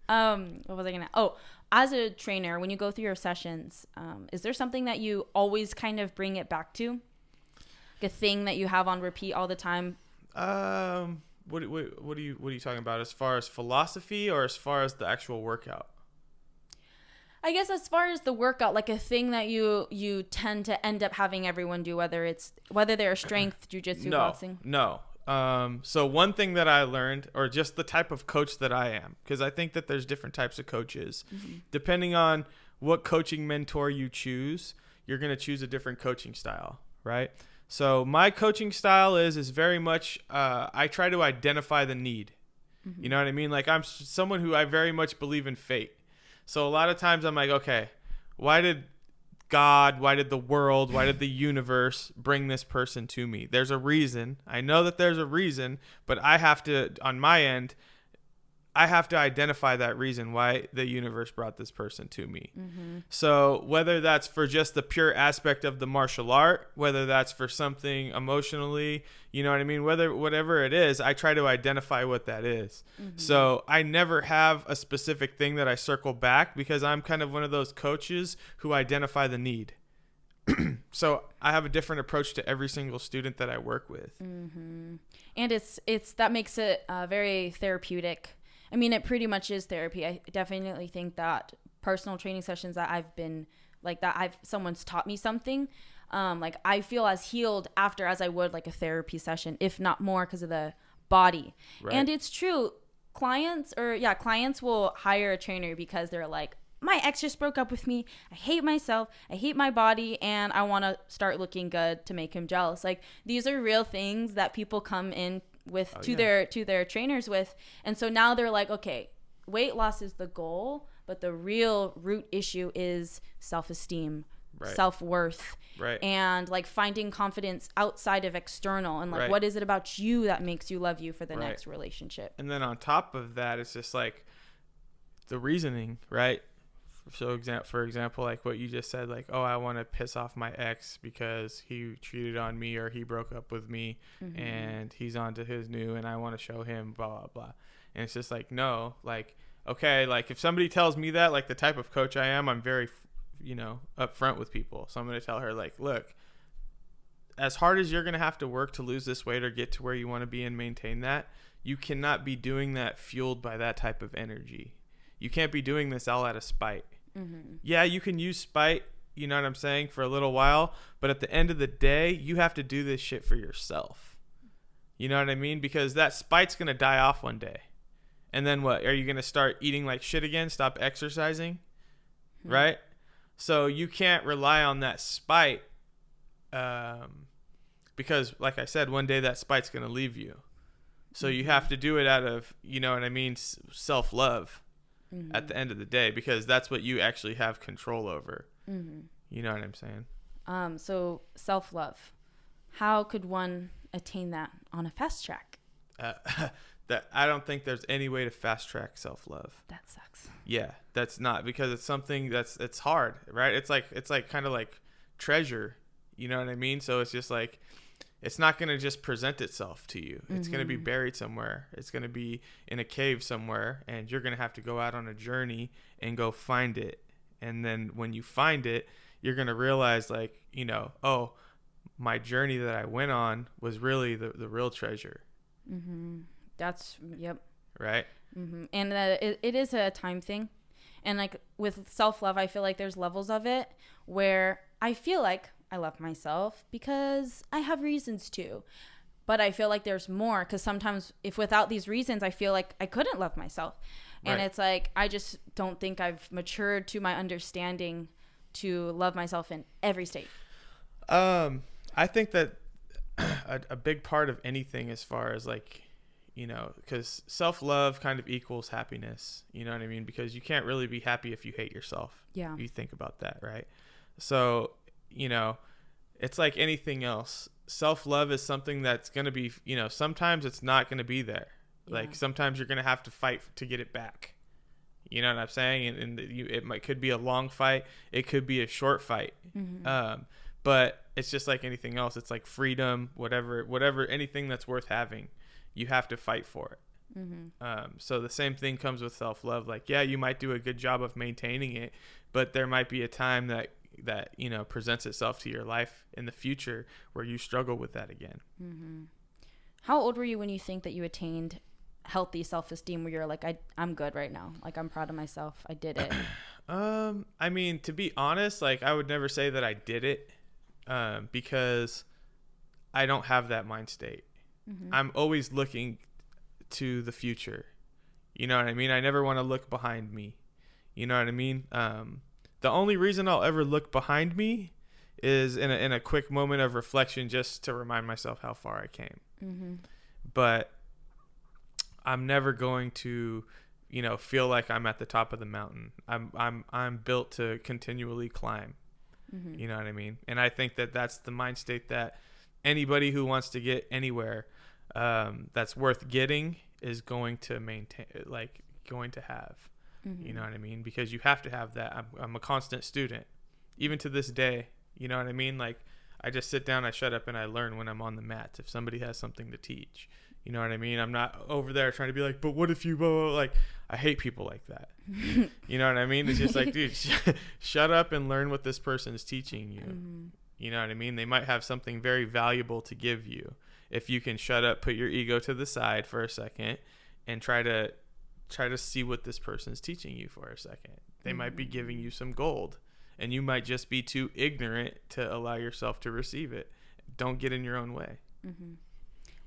What was I going to... Oh, as a trainer, when you go through your sessions, is there something that you always kind of bring it back to? Like a thing that you have on repeat all the time?
What are you talking about, as far as philosophy or as far as the actual workout?
I guess as far as the workout, like a thing that you tend to end up having everyone do, whether they're strength, jiu-jitsu, boxing.
No. So one thing that I learned, or just the type of coach that I am, because I think that there's different types of coaches. Mm-hmm. Depending on what coaching mentor you choose, you're going to choose a different coaching style, right? So my coaching style is very much, I try to identify the need. Mm-hmm. You know what I mean? Like I'm someone who I very much believe in fate. So a lot of times I'm like, okay, why did God, why did the world, why did the universe bring this person to me? There's a reason. I know that there's a reason, but I have to, on my end, I have to identify that reason why the universe brought this person to me. Mm-hmm. So whether that's for just the pure aspect of the martial art, whether that's for something emotionally, you know what I mean? Whatever it is, I try to identify what that is. Mm-hmm. So I never have a specific thing that I circle back, because I'm kind of one of those coaches who identify the need. So I have a different approach to every single student that I work with. Mm-hmm.
And it's that makes it very therapeutic. I mean, it pretty much is therapy. I definitely think that personal training sessions that I've been like that, someone's taught me something. Like I feel as healed after as I would like a therapy session, if not more, because of the body. Right. And it's true. Clients will hire a trainer because they're like, my ex just broke up with me. I hate myself. I hate my body. And I want to start looking good to make him jealous. Like these are real things that people come in with to their trainers with. And so now they're like, okay, weight loss is the goal, but the real root issue is self-esteem, right, self-worth, right, and like finding confidence outside of external, and like right, what is it about you that makes you love you for the right, next relationship.
And then on top of that, it's just like the reasoning, right? So for example, like what you just said, like, oh, I want to piss off my ex because he cheated on me or he broke up with me, mm-hmm, and he's on to his new, and I want to show him blah, blah, blah. And it's just like, no, like okay, like if somebody tells me that, like the type of coach I am, I'm very, upfront with people. So I'm going to tell her, like, look, as hard as you're going to have to work to lose this weight or get to where you want to be and maintain that, you cannot be doing that fueled by that type of energy. You can't be doing this all out of spite. Mm-hmm. Yeah, you can use spite, you know what I'm saying, for a little while, but at the end of the day, you have to do this shit for yourself. You know what I mean? Because that spite's going to die off one day. And then what? Are you going to start eating like shit again? Stop exercising? Mm-hmm. Right? So you can't rely on that spite because, like I said, one day that spite's going to leave you. So you have to do it out of, you know what I mean, self-love at the end of the day, because that's what you actually have control over. Mm-hmm. You know what I'm saying?
So self-love. How could one attain that on a fast track?
That I don't think there's any way to fast track self-love.
That sucks.
Yeah, that's not, because it's something it's hard, right? It's like kind of like treasure, you know what I mean? So it's just like, it's not going to just present itself to you. It's going to be buried somewhere. It's going to be in a cave somewhere, and you're going to have to go out on a journey and go find it. And then when you find it, you're going to realize, like, oh, my journey that I went on was really the real treasure.
Mm-hmm. Yep.
Right?
Mm-hmm. And it is a time thing. And like with self-love, I feel like there's levels of it where I feel like I love myself because I have reasons to. But I feel like there's more, because sometimes if without these reasons, I feel like I couldn't love myself. And It's like, I just don't think I've matured to my understanding to love myself in every state.
I think that a big part of anything, as far as like, because self-love kind of equals happiness, you know what I mean? Because you can't really be happy if you hate yourself.
Yeah.
You think about that, right? So, it's like anything else. Self-love is something that's going to be, sometimes it's not going to be there. Yeah. Like sometimes you're going to have to fight to get it back. You know what I'm saying? And it could be a long fight. It could be a short fight. Mm-hmm. But it's just like anything else. It's like freedom, whatever, anything that's worth having, you have to fight for it. Mm-hmm. So the same thing comes with self-love. Like, yeah, you might do a good job of maintaining it, but there might be a time that presents itself to your life in the future where you struggle with that again.
Mm-hmm. How old were you when you think that you attained healthy self-esteem, where you're like, I'm good right now, like I'm proud of myself, I did it?
I mean, to be honest, like I would never say that I did it, because I don't have that mind state. Mm-hmm. I'm always looking to the future. You know what I mean? I never want to look behind me. You know what I mean? The only reason I'll ever look behind me is in a quick moment of reflection, just to remind myself how far I came. Mm-hmm. But I'm never going to, feel like I'm at the top of the mountain. I'm built to continually climb. Mm-hmm. You know what I mean? And I think that that's the mind state that anybody who wants to get anywhere, that's worth getting, is going to maintain, like going to have. Mm-hmm. You know what I mean? Because you have to have that. I'm a constant student, even to this day. You know what I mean? Like, I just sit down, I shut up, and I learn when I'm on the mats. If somebody has something to teach, you know what I mean? I'm not over there trying to be like, but what if you, blah, blah, blah. Like, I hate people like that. You know what I mean? It's just like, dude, shut up and learn what this person is teaching you. Mm-hmm. You know what I mean? They might have something very valuable to give you. If you can shut up, put your ego to the side for a second, and try to see what this person's teaching you for a second. They might be giving you some gold, and you might just be too ignorant to allow yourself to receive it. Don't get in your own way. Mm-hmm.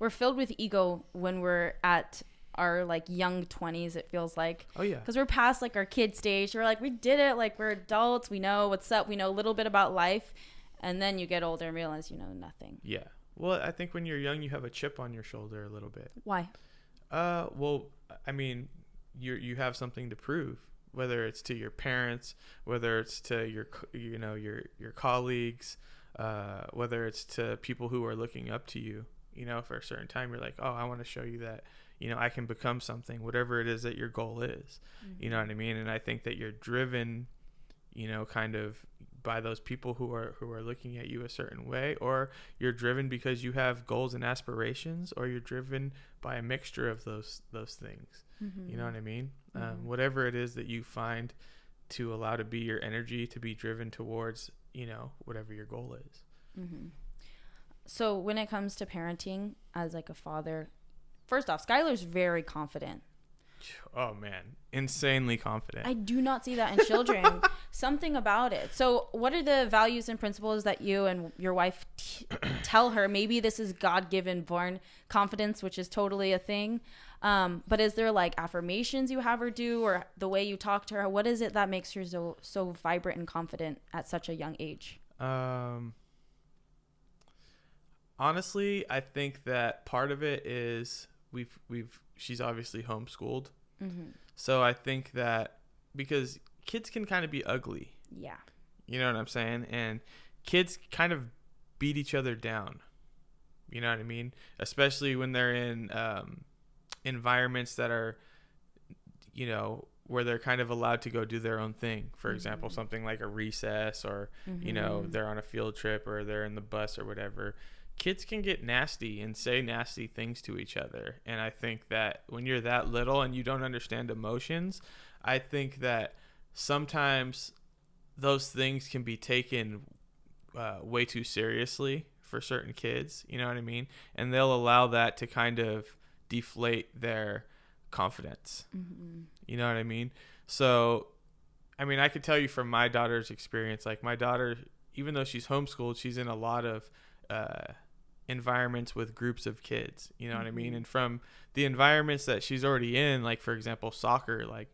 We're filled with ego when we're at our like young 20s, it feels like.
Oh yeah.
Because we're past like our kid stage. We're like, we did it. Like, we're adults. We know what's up. We know a little bit about life. And then you get older and realize you know nothing.
Yeah. Well, I think when you're young, you have a chip on your shoulder a little bit.
Why?
Well, I mean, you have something to prove, whether it's to your parents, whether it's to your colleagues, whether it's to people who are looking up to you, for a certain time. You're like, oh, I want to show you that, I can become something, whatever it is that your goal is. Mm-hmm. You know what I mean? And I think that you're driven, kind of by those people who are looking at you a certain way, or you're driven because you have goals and aspirations, or you're driven by a mixture of those things. You know what I mean? Whatever it is that you find to allow to be your energy, to be driven towards, whatever your goal is.
So when it comes to parenting as like a father, first off, Skylar's very confident.
Oh man, insanely confident.
I do not see that in children. Something about it. So what are the values and principles that you and your wife tell her? Maybe this is God-given born confidence, which is totally a thing. But is there like affirmations you have her do, or the way you talk to her? What is it that makes her so vibrant and confident at such a young age?
Honestly, I think that part of it is she's obviously homeschooled. So I think that because kids can kind of be ugly.
Yeah.
You know what I'm saying? And kids kind of beat each other down. You know what I mean? Especially when they're in environments that are, where they're kind of allowed to go do their own thing. For example, something like a recess, or, they're on a field trip, or they're in the bus or whatever. Kids can get nasty and say nasty things to each other. And I think that when you're that little and you don't understand emotions, I think that sometimes those things can be taken way too seriously for certain kids. You know what I mean? And they'll allow that to kind of deflate their confidence. You know what I mean? So, I mean, I could tell you from my daughter's experience, like my daughter, even though she's homeschooled, she's in a lot of environments with groups of kids, you know what I mean? And from the environments that she's already in, like for example, soccer, like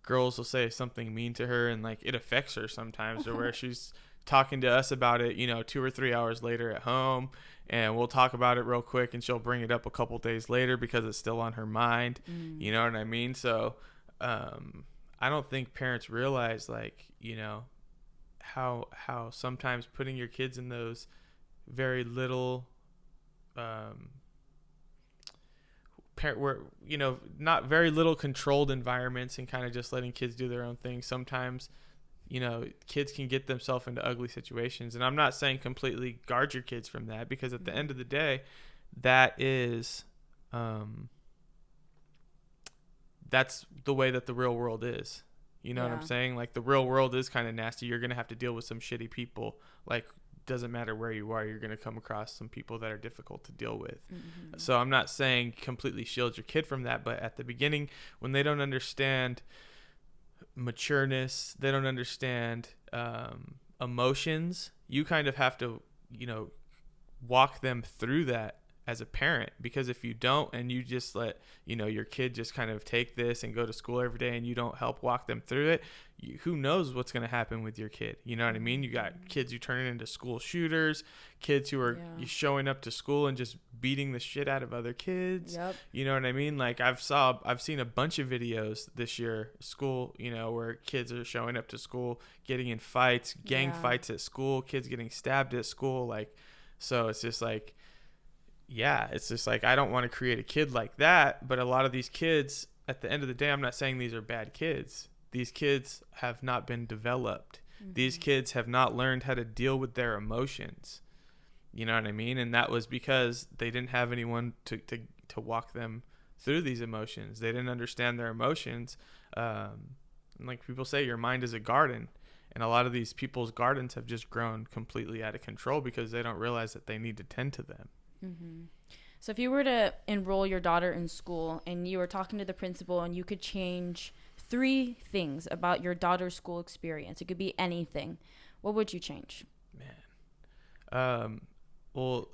girls will say something mean to her, and like it affects her sometimes, or where she's talking to us about it, 2 or 3 hours later at home, and we'll talk about it real quick, and she'll bring it up a couple days later because it's still on her mind. You know what I mean? So I don't think parents realize, like, how sometimes putting your kids in those very little not very little controlled environments, and kind of just letting kids do their own thing, sometimes kids can get themselves into ugly situations. And I'm not saying completely guard your kids from that, because at the end of the day, that is that's the way that the real world is. You know what I'm saying? Like, the real world is kind of nasty. You're going to have to deal with some shitty people. Like, doesn't matter where you are, you're going to come across some people that are difficult to deal with. So I'm not saying completely shield your kid from that, but at the beginning, when they don't understand matureness, they don't understand emotions, you kind of have to walk them through that as a parent. Because if you don't, and you just let your kid just kind of take this and go to school every day, and you don't help walk them through it, who knows what's going to happen with your kid. You know what I mean? You got kids who turn into school shooters, kids who are showing up to school and just beating the shit out of other kids. You know what I mean? Like, I've seen a bunch of videos this year, school, where kids are showing up to school, getting in fights, gang fights at school, kids getting stabbed at school. Like, so it's just like, it's just like, I don't want to create a kid like that. But a lot of these kids, at the end of the day, I'm not saying these are bad kids. These kids have not been developed. These kids have not learned how to deal with their emotions. You know what I mean? And that was because they didn't have anyone to walk them through these emotions. They didn't understand their emotions. And like people say, your mind is a garden. And a lot of these people's gardens have just grown completely out of control because they don't realize that they need to tend to them.
So if you were to enroll your daughter in school, and you were talking to the principal, and you could change 3 things about your daughter's school experience, it could be anything, what would you change?
Well,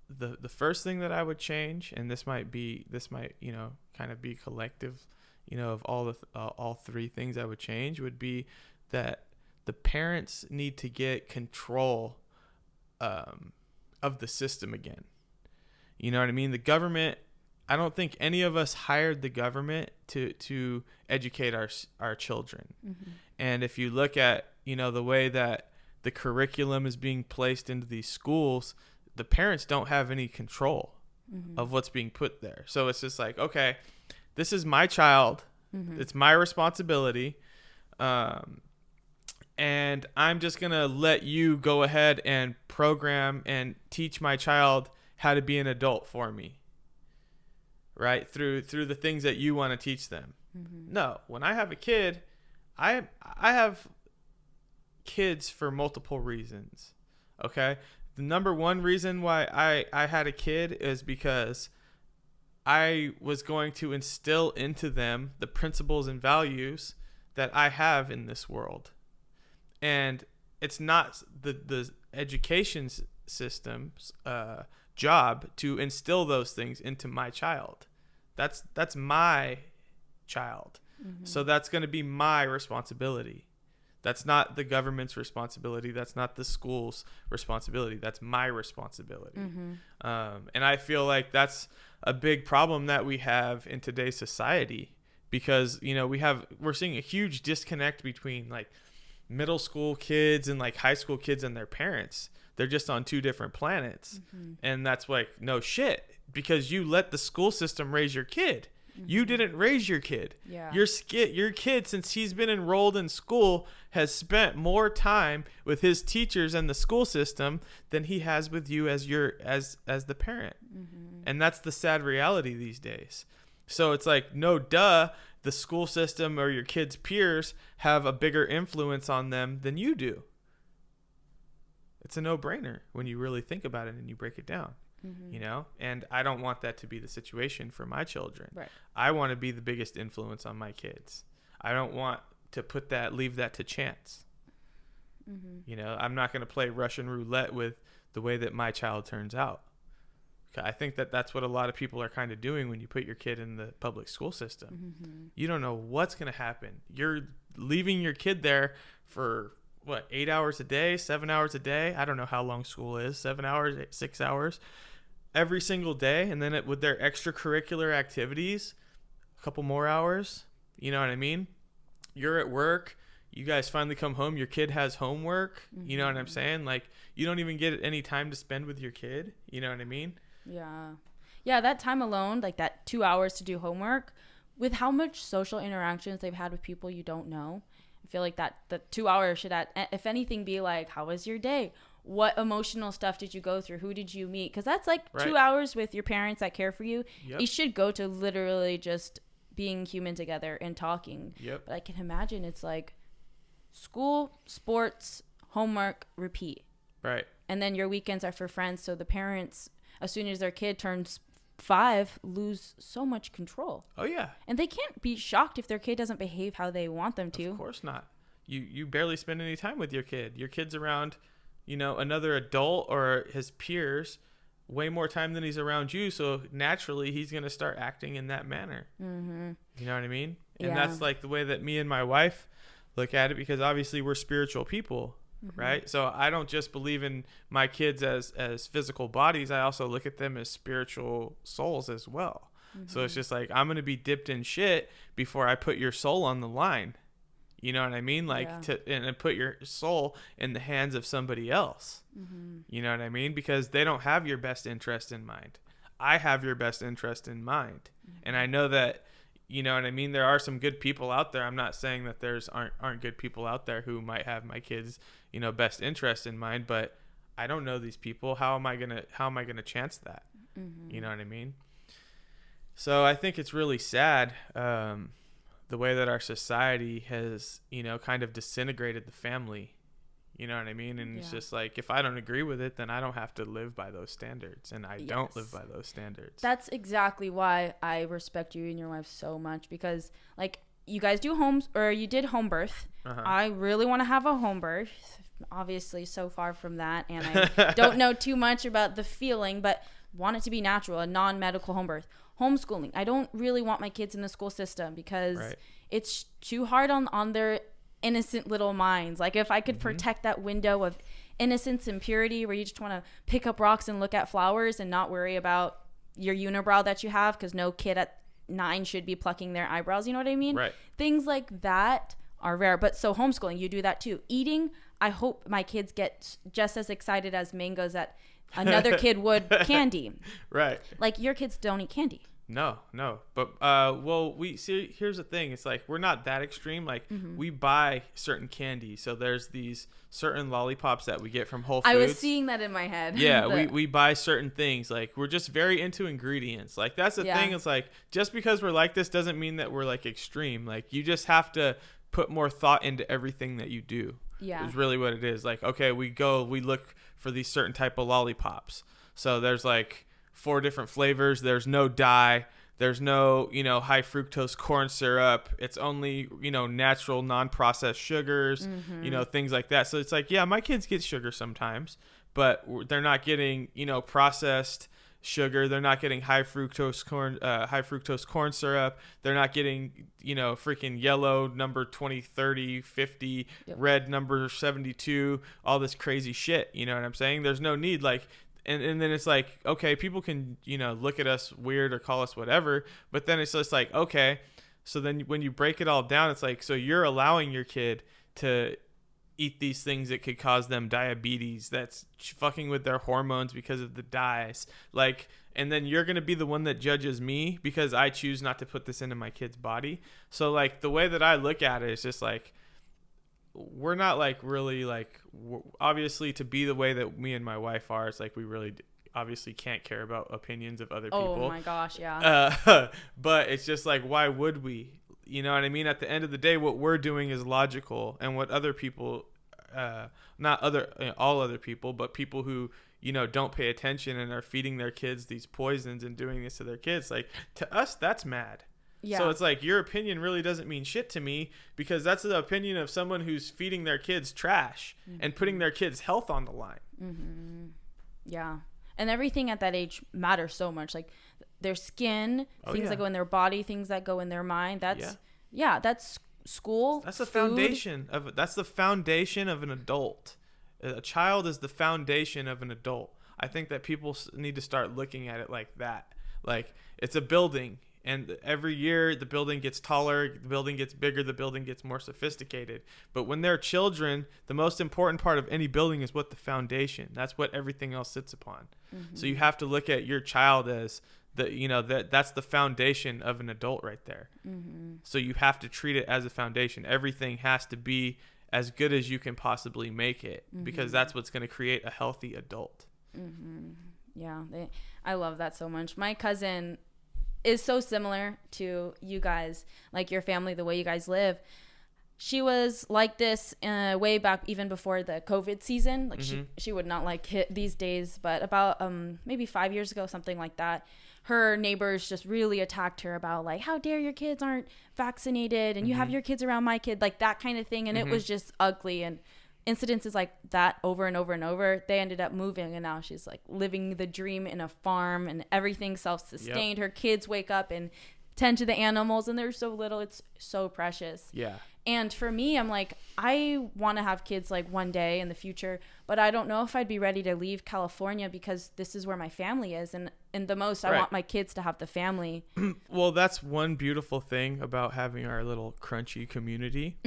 the first thing that I would change, and this might kind of be collective, of all 3 things I would change, would be that the parents need to get control of the system again. You know what I mean? The government, I don't think any of us hired the government to educate our children. And if you look at, the way that the curriculum is being placed into these schools, the parents don't have any control of what's being put there. So it's just like, okay, this is my child. It's my responsibility. and I'm just going to let you go ahead and program and teach my child how to be an adult for me, right? Through the things that you want to teach them. Mm-hmm. No, when I have a kid, I have kids for multiple reasons, okay? The number one reason why I had a kid is because I was going to instill into them the principles and values that I have in this world. And it's not the education system's job to instill those things into my child. That's my child. Mm-hmm. So that's going to be my responsibility. That's not the government's responsibility. That's not the school's responsibility. That's my responsibility. Mm-hmm. And I feel like that's a big problem that we have in today's society, because, you know, we're seeing a huge disconnect between like middle school kids and like high school kids and their parents. They're just on two different planets. Mm-hmm. And that's like, no shit, because you let the school system raise your kid. Mm-hmm. You didn't raise your kid. Yeah. Your kid, since he's been enrolled in school, has spent more time with his teachers and the school system than he has with you as the parent. Mm-hmm. And that's the sad reality these days. So it's like, no duh, the school system or your kid's peers have a bigger influence on them than you do. It's a no-brainer when you really think about it and you break it down. Mm-hmm. You know, and I don't want that to be the situation for my children. Right. I want to be the biggest influence on my kids. I don't want to leave that to chance. Mm-hmm. You know, I'm not going to play Russian roulette with the way that my child turns out. I think that's what a lot of people are kind of doing when you put your kid in the public school system. Mm-hmm. You don't know what's going to happen. You're leaving your kid there for 8 hours a day, 7 hours a day. I don't know how long school is, 7 hours, 6 hours every single day. And then with their extracurricular activities, a couple more hours, you know what I mean? You're at work. You guys finally come home. Your kid has homework. Mm-hmm. You know what I'm saying? Like, you don't even get any time to spend with your kid. You know what I mean?
Yeah. Yeah, that time alone, like that 2 hours to do homework, with how much social interactions they've had with people you don't know, I feel like that the 2 hours should, if anything, be like, how was your day? What emotional stuff did you go through? Who did you meet? Because that's like 2 hours with your parents that care for you. Yep. It should go to literally just being human together and talking. Yep. But I can imagine it's like school, sports, homework, repeat.
Right.
And then your weekends are for friends. So the parents, as soon as their kid turns 5, lose so much control.
Oh yeah.
And they can't be shocked if their kid doesn't behave how they want them to.
Of course not. You barely spend any time with your kid. Your kid's around, you know, another adult or his peers way more time than he's around you, so naturally he's going to start acting in that manner. Mm-hmm. You know what I mean? And that's like the way that me and my wife look at it, because obviously we're spiritual people. Mm-hmm. Right? So I don't just believe in my kids as physical bodies. I also look at them as spiritual souls as well. Mm-hmm. So it's just like, I'm going to be dipped in shit before I put your soul on the line. You know what I mean? Like, and put your soul in the hands of somebody else. Mm-hmm. You know what I mean? Because they don't have your best interest in mind. I have your best interest in mind. Mm-hmm. And I know that, you know what I mean? There are some good people out there. I'm not saying that there's aren't good people out there who might have my kids, you know, best interest in mind, but I don't know these people. How am I gonna chance that? Mm-hmm. You know what I mean? So I think it's really sad, the way that our society has, you know, kind of disintegrated the family. You know what I mean? And it's just like, if I don't agree with it, then I don't have to live by those standards. And I don't live by those standards.
That's exactly why I respect you and your wife so much, because like, you guys do you did home birth. Uh-huh. I really want to have a home birth, obviously so far from that. And I don't know too much about the feeling, but want it to be natural, a non-medical home birth. Homeschooling. I don't really want my kids in the school system because it's too hard on their innocent little minds. Like, if I could protect that window of innocence and purity where you just want to pick up rocks and look at flowers and not worry about your unibrow that you have, because no kid at 9 should be plucking their eyebrows, you know what I mean? Right. Things like that are rare. But so homeschooling, you do that too. Eating, I hope my kids get just as excited as mangoes that another kid would candy.
Right.
Like, your kids don't eat candy.
No. But well, we see. Here's the thing. It's like we're not that extreme. Like we buy certain candy. So there's these certain lollipops that we get from Whole Foods.
I was seeing that in my head.
Yeah, we buy certain things. Like we're just very into ingredients. Like that's the thing. It's like just because we're like this doesn't mean that we're like extreme. Like you just have to put more thought into everything that you do. Yeah, is really what it is. Like okay, we look for these certain type of lollipops. So there's like 4 different flavors. There's no dye. There's no, high fructose corn syrup. It's only, natural non-processed sugars, things like that. So it's like, yeah, my kids get sugar sometimes, but they're not getting, processed sugar. They're not getting high fructose corn syrup. They're not getting, freaking yellow number 20, 30, 50, red number 72, all this crazy shit. You know what I'm saying? There's no need. Like, and then it's like, okay, people can, look at us weird or call us whatever, but then it's just like, okay, so then when you break it all down, it's like, so you're allowing your kid to eat these things that could cause them diabetes, that's fucking with their hormones because of the dyes, like, and then you're going to be the one that judges me because I choose not to put this into my kid's body. So like the way that I look at it is just like, we're not like really like obviously to be the way that me and my wife are, it's like we really obviously can't care about opinions of other people.
Oh my gosh, yeah.
But it's just like, why would we? You know what I mean? At the end of the day, what we're doing is logical, and what other people, not all other people, but people who don't pay attention and are feeding their kids these poisons and doing this to their kids, like to us that's mad. Yeah. So it's like your opinion really doesn't mean shit to me because that's the opinion of someone who's feeding their kids trash and putting their kids' health on the line.
Yeah. And everything at that age matters so much. Like their skin, things that go in their body, things that go in their mind. That's school. That's the foundation
of an adult. A child is the foundation of an adult. I think that people need to start looking at it like that. Like it's a building. And every year the building gets taller, the building gets bigger, the building gets more sophisticated. But when they're children, the most important part of any building is what the foundation. That's what everything else sits upon. So you have to look at your child as that's the foundation of an adult right there. So you have to treat it as a foundation. Everything has to be as good as you can possibly make it because that's what's going to create a healthy adult.
Yeah, I love that so much. My cousin is so similar to you guys, like your family, the way you guys live. She was like this way back even before the COVID season. Like she would not like hit these days, but about maybe 5 years ago, something like that, her neighbors just really attacked her about like, how dare your kids aren't vaccinated and you have your kids around my kid, like that kind of thing. And it was just ugly. And incidences like that over and over and over, they ended up moving, and now she's like living the dream in a farm and everything self-sustained. Her kids wake up and tend to the animals, and they're so little. It's so precious.
Yeah.
And for me, I'm like, I want to have kids like one day in the future, but I don't know if I'd be ready to leave California because this is where my family is. And the most, I want my kids to have the family.
Well, that's one beautiful thing about having our little crunchy community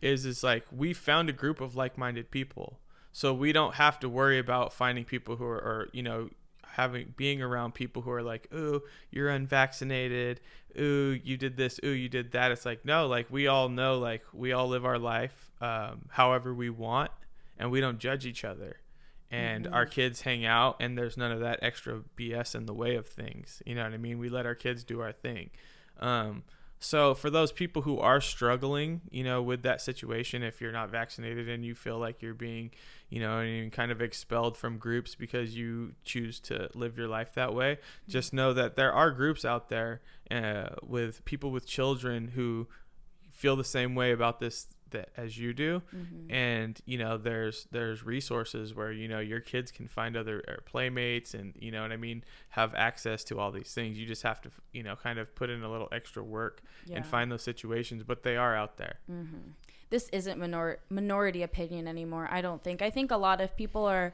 is like we found a group of like-minded people. So we don't have to worry about finding people who are being around people who are like, ooh, you're unvaccinated, ooh, you did this, ooh, you did that. It's like, no, like we all know, like we all live our life however we want, and we don't judge each other, and our kids hang out, and there's none of that extra BS in the way of things. You know what I mean? We let our kids do our thing. So for those people who are struggling, with that situation, if you're not vaccinated and you feel like you're being, kind of expelled from groups because you choose to live your life that way, just know that there are groups out there with people with children who feel the same way about this as you do. And there's resources where your kids can find other playmates and have access to all these things. You just have to kind of put in a little extra work and find those situations, but they are out there.
This isn't minority opinion anymore, I don't think. I think a lot of people are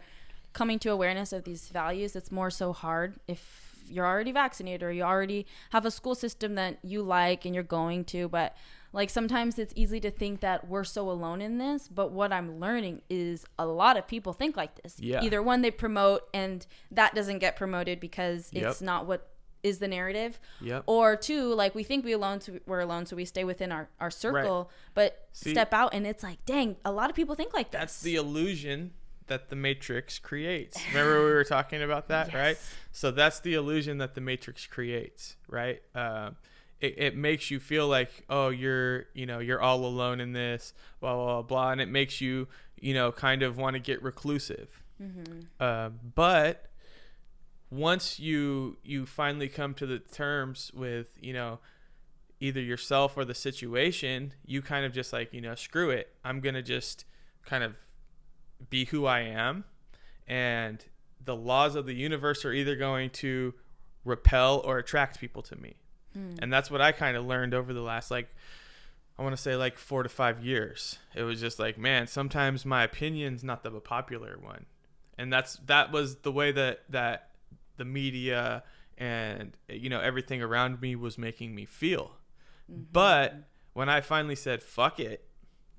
coming to awareness of these values. It's more so hard if you're already vaccinated or you already have a school system that you like and you're going to, but like sometimes it's easy to think that we're so alone in this, but what I'm learning is a lot of people think like this. Either one, they promote and that doesn't get promoted because it's not what is the narrative.
Yep.
Or two, like we think we're alone, so we stay within our circle, but step out and it's like, dang, a lot of people think like this.
That's the illusion that the Matrix creates. Remember we were talking about that,
yes.
right? So that's the illusion that the Matrix creates, right? It makes you feel like, oh, you're all alone in this, blah, blah, blah, blah. And it makes you, kind of want to get reclusive. But once you finally come to the terms with, either yourself or the situation, you kind of just like, screw it. I'm going to just kind of be who I am. And the laws of the universe are either going to repel or attract people to me. And that's what I kind of learned over the last, I want to say 4 to 5 years. It was just like, man, sometimes my opinion's not the popular one. And that was the way that the media and, everything around me was making me feel. But when I finally said, fuck it,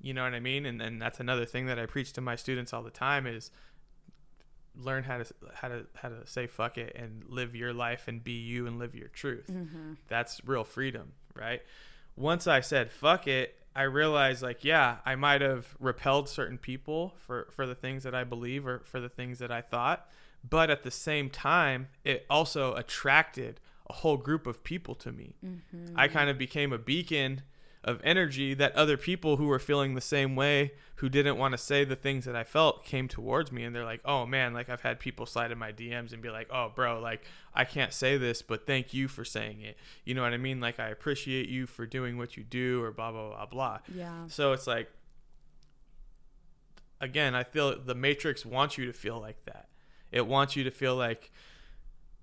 you know what I mean? And that's another thing that I preach to my students all the time is learn how to say fuck it and live your life and be you and live your truth. That's real freedom, right? Once I said fuck it, I realized I might have repelled certain people for the things that I believe or for the things that I thought, but at the same time it also attracted a whole group of people to me. I kind of became a beacon of energy that other people who were feeling the same way, who didn't want to say the things that I felt, came towards me. And they're like, oh man, I've had people slide in my DMs and be like, oh bro, I can't say this, but thank you for saying it. You know what I mean? I appreciate you for doing what you do, or blah, blah, blah, blah.
Yeah.
So it's again, I feel the Matrix wants you to feel like that. It wants you to feel like,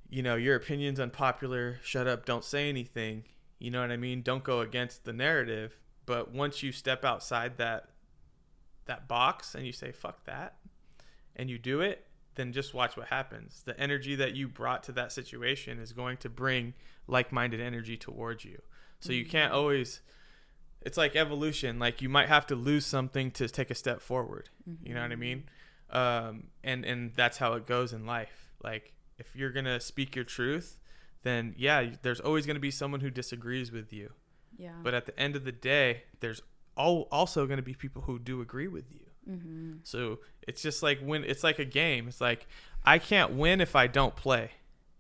your opinion's unpopular. Shut up. Don't say anything. You know what I mean? Don't go against the narrative. But once you step outside that box and you say, fuck that, and you do it, then just watch what happens. The energy that you brought to that situation is going to bring like-minded energy towards you. So you can't always, it's like evolution. You might have to lose something to take a step forward. You know what I mean? And that's how it goes in life. If you're going to speak your truth, then there's always going to be someone who disagrees with you. Yeah. But at the end of the day, there's also going to be people who do agree with you. So it's just it's like a game. It's I can't win if I don't play.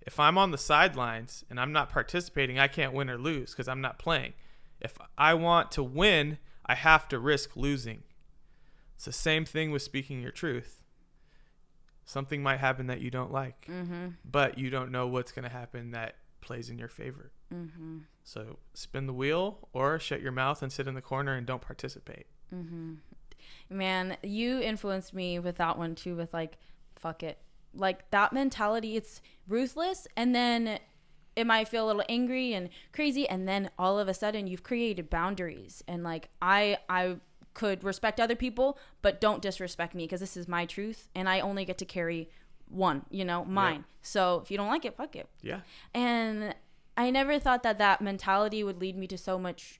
If I'm on the sidelines and I'm not participating, I can't win or lose because I'm not playing. If I want to win, I have to risk losing. It's the same thing with speaking your truth. Something might happen that you don't like, but you don't know what's going to happen that plays in your favor. So spin the wheel or shut your mouth and sit in the corner and don't participate.
Man, you influenced me with that one too, with fuck it. That mentality, it's ruthless, and then it might feel a little angry and crazy, and then all of a sudden you've created boundaries. And I could respect other people, but don't disrespect me because this is my truth and I only get to carry one, mine. Yeah. So if you don't like it, fuck it. Yeah. And I never thought that mentality would lead me to so much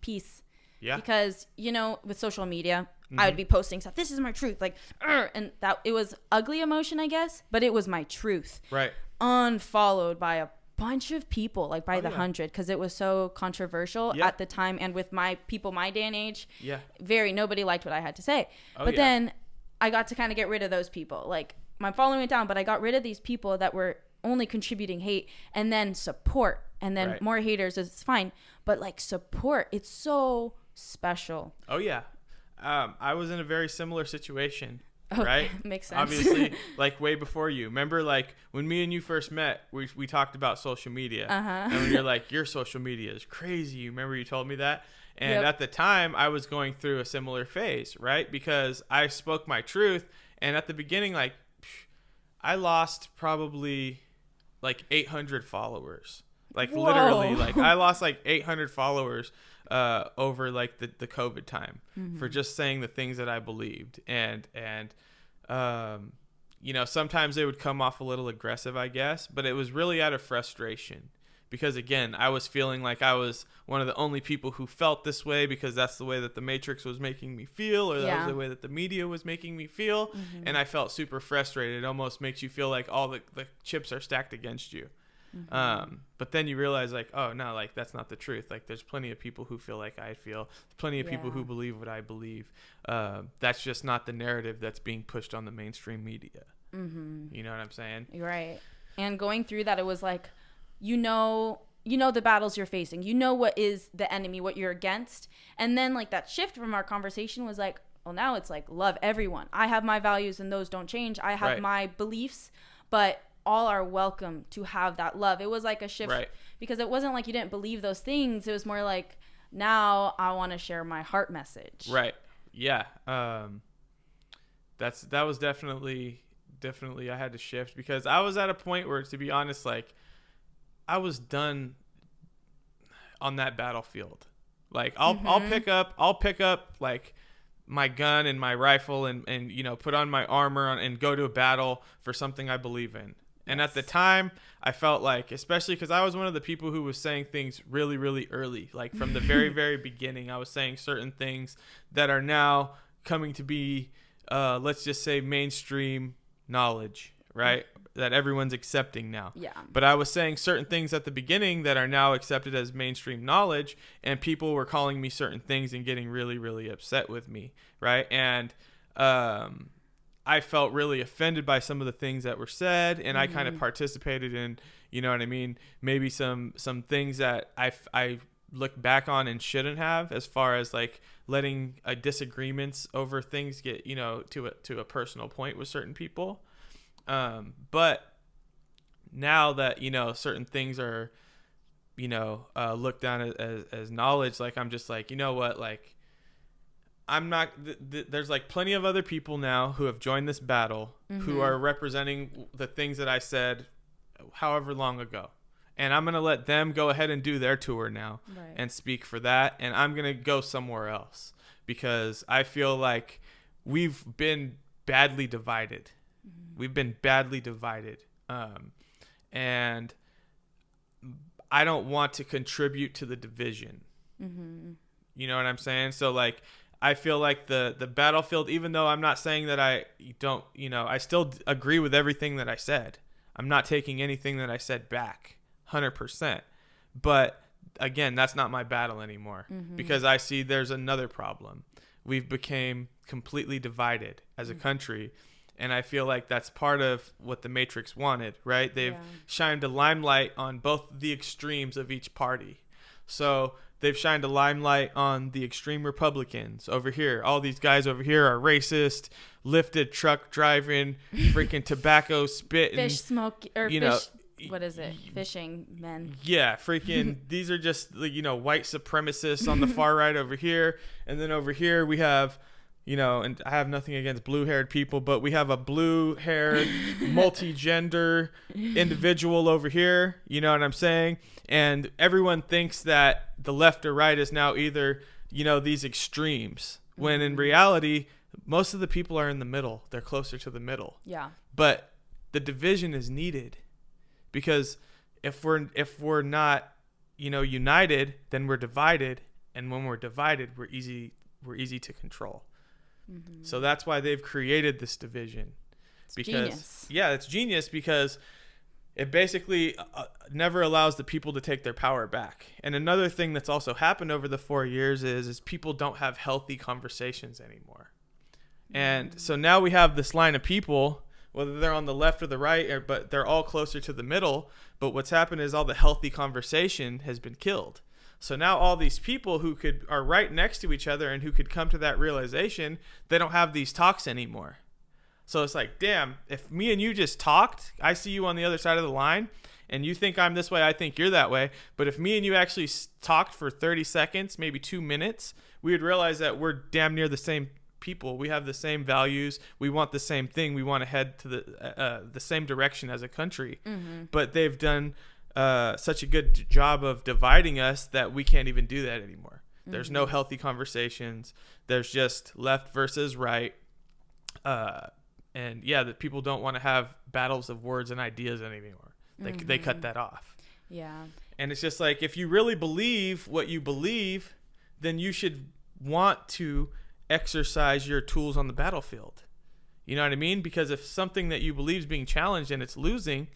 peace. Yeah. Because, with social media, I would be posting stuff. This is my truth. And that it was ugly emotion, I guess, but it was my truth. Right. Unfollowed by a bunch of people, by the 100, because it was so controversial at the time, and with my people my day and age, nobody liked what I had to say. But then I got to kind of get rid of those people. My following went down, but I got rid of these people that were only contributing hate, and then support, and then more haters is fine, but support, it's so special.
I was in a very similar situation. Right?
Makes sense.
Obviously, way before you. Remember, when me and you first met, we talked about social media. And when you're your social media is crazy. You remember you told me that? And at the time, I was going through a similar phase, right? Because I spoke my truth. And at the beginning, I lost probably 800 followers. Literally, I lost 800 followers over the COVID time for just saying the things that I believed. And sometimes they would come off a little aggressive, I guess, but it was really out of frustration because, again, I was feeling like I was one of the only people who felt this way because that's the way that the Matrix was making me feel, or that was the way that the media was making me feel. And I felt super frustrated. It almost makes you feel like all the chips are stacked against you. But then you realize like, oh no, like that's not the truth. Like there's plenty of people who feel like I feel, plenty of people who believe what I believe. That's just not the narrative that's being pushed on the mainstream media. You know what I'm saying?
You're right. And going through that, it was like, you know the battles you're facing, you know what is the enemy, what you're against. And then like that shift from our conversation was like, well, now it's like, love everyone. I have my values and those don't change. I have my beliefs, but all are welcome to have that love. It was like a shift because it wasn't like you didn't believe those things. It was more like, now I want to share my heart message.
Right. Yeah. That was definitely I had to shift, because I was at a point where, to be honest, like I was done on that battlefield. Like I'll pick up like my gun and my rifle and you know, put on my armor and go to a battle for something I believe in. And at the time I felt like, especially because I was one of the people who was saying things really, really early, like from the very, very beginning, I was saying certain things that are now coming to be, let's just say, mainstream knowledge, right? That everyone's accepting now. Yeah. But I was saying certain things at the beginning that are now accepted as mainstream knowledge, and people were calling me certain things and getting really, really upset with me, right? And I felt really offended by some of the things that were said, and I kind of participated in, you know what I mean, maybe some things that I look back on and shouldn't have, as far as like letting disagreements over things get, you know, to a personal point with certain people. But now that, you know, certain things are, you know, looked down as knowledge, like I'm just like, you know what, like I'm not, there's like plenty of other people now who have joined this battle who are representing the things that I said however long ago. And I'm going to let them go ahead and do their tour now and speak for that. And I'm going to go somewhere else, because I feel like we've been badly divided. We've been badly divided. And I don't want to contribute to the division. You know what I'm saying? So like, I feel like the battlefield, even though I'm not saying that I don't, you know, I still agree with everything that I said. I'm not taking anything that I said back 100%. But again, that's not my battle anymore, because I see there's another problem. We've become completely divided as a country. And I feel like that's part of what the Matrix wanted, right? They've shined a limelight on both the extremes of each party. So they've shined a limelight on the extreme Republicans over here. All these guys over here are racist, lifted truck driving, freaking tobacco spitting,
fish smoke, or
you
fish,
know,
what is it? Fishing men.
Yeah, freaking these are just, you know, white supremacists on the far right over here. And then over here we have, you know, and I have nothing against blue-haired people, but we have a blue-haired, multi-gender individual over here. You know what I'm saying? And everyone thinks that the left or right is now either, you know, these extremes, when in reality, most of the people are in the middle. They're closer to the middle. Yeah. But the division is needed, because if we're not, you know, united, then we're divided, and when we're divided, we're easy to control. So that's why they've created this division. It's genius. Yeah, it's genius, because it basically never allows the people to take their power back. And another thing that's also happened over the 4 years is people don't have healthy conversations anymore. And so now we have this line of people, whether they're on the left or the right, but they're all closer to the middle. But what's happened is all the healthy conversation has been killed. So now all these people who are right next to each other and who could come to that realization, they don't have these talks anymore. So it's like, damn, if me and you just talked, I see you on the other side of the line, and you think I'm this way, I think you're that way. But if me and you actually talked for 30 seconds, maybe 2 minutes, we would realize that we're damn near the same people. We have the same values. We want the same thing. We want to head to the same direction as a country. But they've done such a good job of dividing us that we can't even do that anymore. There's no healthy conversations. There's just left versus right. And yeah, that people don't want to have battles of words and ideas anymore. They cut that off. Yeah. And it's just like, if you really believe what you believe, then you should want to exercise your tools on the battlefield. You know what I mean? Because if something that you believe is being challenged and it's losing,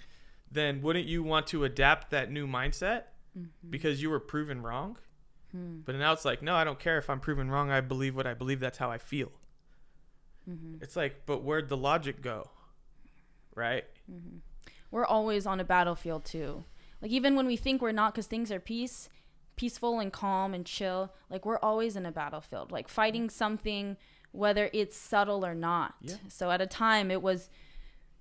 then wouldn't you want to adapt that new mindset because you were proven wrong? But now it's like, no, I don't care if I'm proven wrong. I believe what I believe. That's how I feel. It's like, but where'd the logic go? Right?
We're always on a battlefield too. Like even when we think we're not, because things are peaceful and calm and chill, like we're always in a battlefield, like fighting something, whether it's subtle or not. Yeah. So at a time it was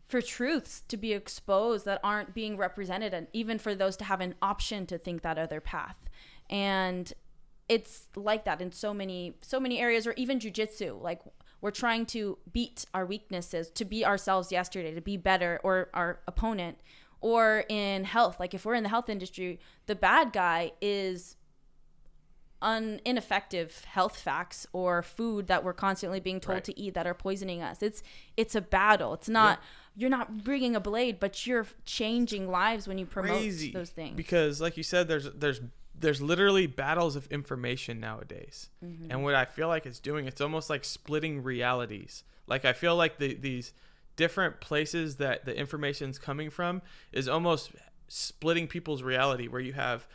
for truths to be exposed that aren't being represented, and even for those to have an option to think that other path. And it's like that in so many areas, or even jiujitsu. Like we're trying to beat our weaknesses, to be ourselves yesterday, to be better, or our opponent. Or in health, like if we're in the health industry, the bad guy is ineffective health facts or food that we're constantly being told to eat that are poisoning us. It's a battle. It's not, you're not bringing a blade, but you're changing lives when you promote those things.
Because like you said, there's literally battles of information nowadays. And what I feel like it's doing, it's almost like splitting realities. Like I feel like these different places that the information's coming from is almost splitting people's reality, where you have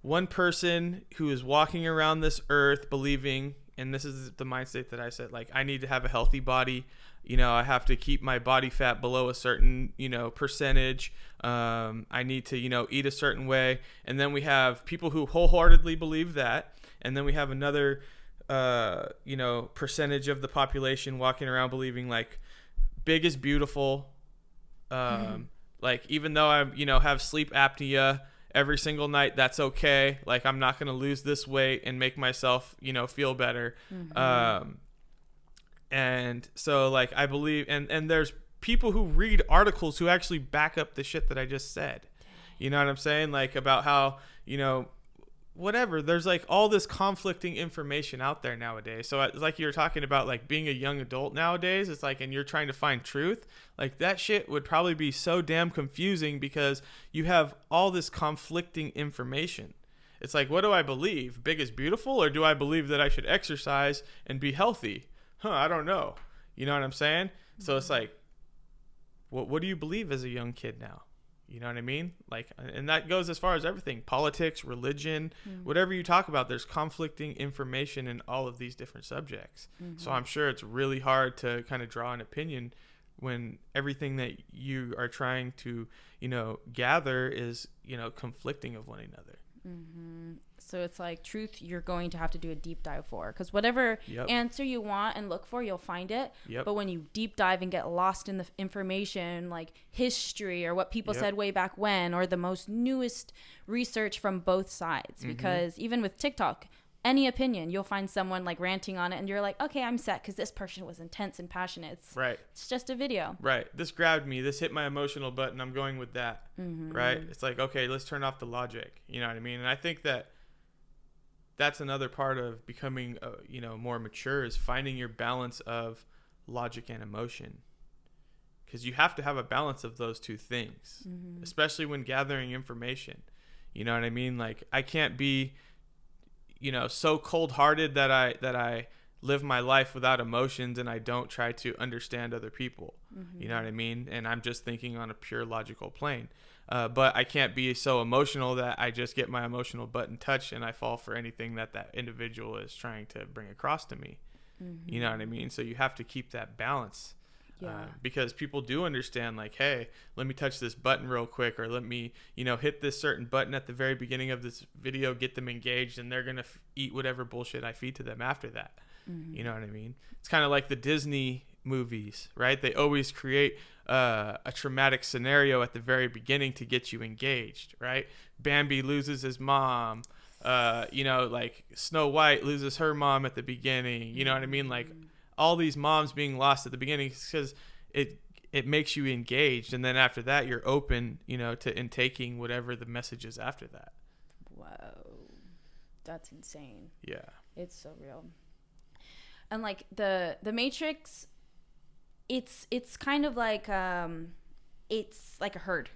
one person who is walking around this earth believing, and this is the mindset that I said, like, I need to have a healthy body. I have to keep my body fat below a certain, percentage. I need to, eat a certain way. And then we have people who wholeheartedly believe that. And then we have another, percentage of the population walking around believing like big is beautiful. Like, even though I, have sleep apnea every single night, that's okay. Like, I'm not going to lose this weight and make myself, feel better. And so, like, I believe, and there's people who read articles who actually back up the shit that I just said. You know what I'm saying? Like, about how, whatever, there's like all this conflicting information out there nowadays. So like you were talking about, like being a young adult nowadays, it's like, and you're trying to find truth, like that shit would probably be so damn confusing because you have all this conflicting information. It's like, what do I believe? Big is beautiful, or do I believe that I should exercise and be healthy? I don't know. You know what I'm saying? So it's like, what do you believe as a young kid now? You know what I mean? Like, and that goes as far as everything, politics, religion, whatever you talk about, there's conflicting information in all of these different subjects. So I'm sure it's really hard to kind of draw an opinion when everything that you are trying to, gather is, conflicting of one another.
So it's like truth, you're going to have to do a deep dive for, because whatever answer you want and look for, you'll find it. But when you deep dive and get lost in the information, like history or what people said way back when, or the most newest research from both sides, because even with TikTok, any opinion, you'll find someone like ranting on it and you're like, okay, I'm set because this person was intense and passionate. It's just a video.
This grabbed me. This hit my emotional button. I'm going with that. Right? It's like, okay, let's turn off the logic. You know what I mean? And I think that that's another part of becoming, more mature, is finding your balance of logic and emotion. Because you have to have a balance of those two things, especially when gathering information. You know what I mean? Like, I can't be, so cold-hearted that I live my life without emotions and I don't try to understand other people. You know what I mean? And I'm just thinking on a pure logical plane. But I can't be so emotional that I just get my emotional button touched and I fall for anything that individual is trying to bring across to me. You know what I mean? So you have to keep that balance. Because people do understand, like, hey, let me touch this button real quick, or let me, hit this certain button at the very beginning of this video, get them engaged, and they're going to eat whatever bullshit I feed to them after that. You know what I mean? It's kind of like the Disney movies, right? They always create a traumatic scenario at the very beginning to get you engaged, right? Bambi loses his mom. Like Snow White loses her mom at the beginning. You know what I mean? Like, all these moms being lost at the beginning, because it makes you engaged, and then after that you're open, to intaking whatever the message is after that.
Whoa, that's insane.
Yeah,
it's so real. And like the Matrix, it's kind of like it's like a herd.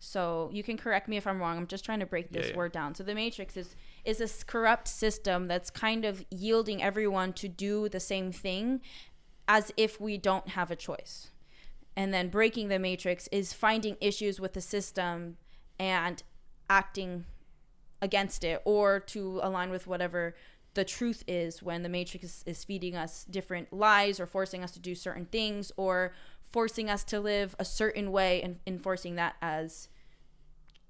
So you can correct me if I'm wrong. I'm just trying to break this word down. So the Matrix is this corrupt system that's kind of yielding everyone to do the same thing, as if we don't have a choice. And then breaking the matrix is finding issues with the system and acting against it, or to align with whatever the truth is, when the matrix is feeding us different lies or forcing us to do certain things or forcing us to live a certain way and enforcing that as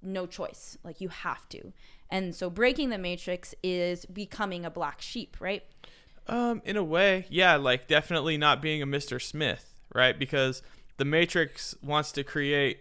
no choice, like you have to. And so breaking the matrix is becoming a black sheep, right?
In a way, yeah, like definitely not being a Mr. Smith, right? Because the matrix wants to create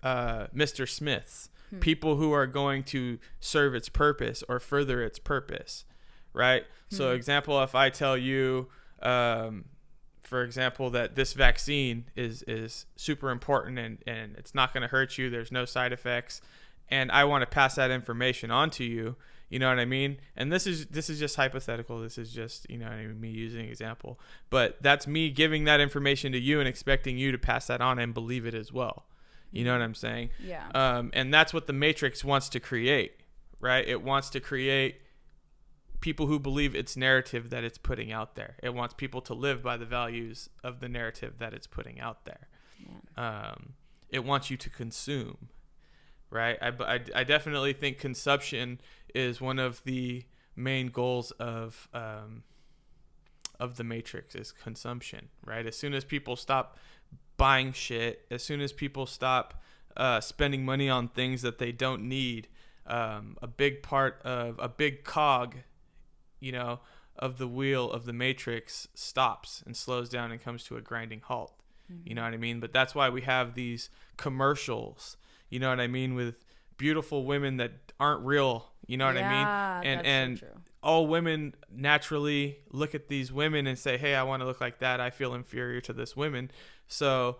Mr. Smiths, people who are going to serve its purpose or further its purpose, right? So example, if I tell you, for example, that this vaccine is super important and it's not going to hurt you, there's no side effects, and I want to pass that information on to you, you know what I mean? And this is just hypothetical. This is just, you know what I mean, me using an example. But that's me giving that information to you and expecting you to pass that on and believe it as well. You know what I'm saying?
Yeah.
And that's what the matrix wants to create, right? It wants to create people who believe its narrative that it's putting out there. It wants people to live by the values of the narrative that it's putting out there. Yeah. It wants you to consume, right? I definitely think consumption is one of the main goals of the matrix, is consumption, right? As soon as people stop buying shit, as soon as people stop spending money on things that they don't need, a big part of a big cog, you know, of the wheel of the matrix stops and slows down and comes to a grinding halt. You know what I mean? But that's why we have these commercials, you know what I mean, with beautiful women that aren't real, you know what I mean? And
so true.
All women naturally look at these women and say, hey, I want to look like that. I feel inferior to this woman. So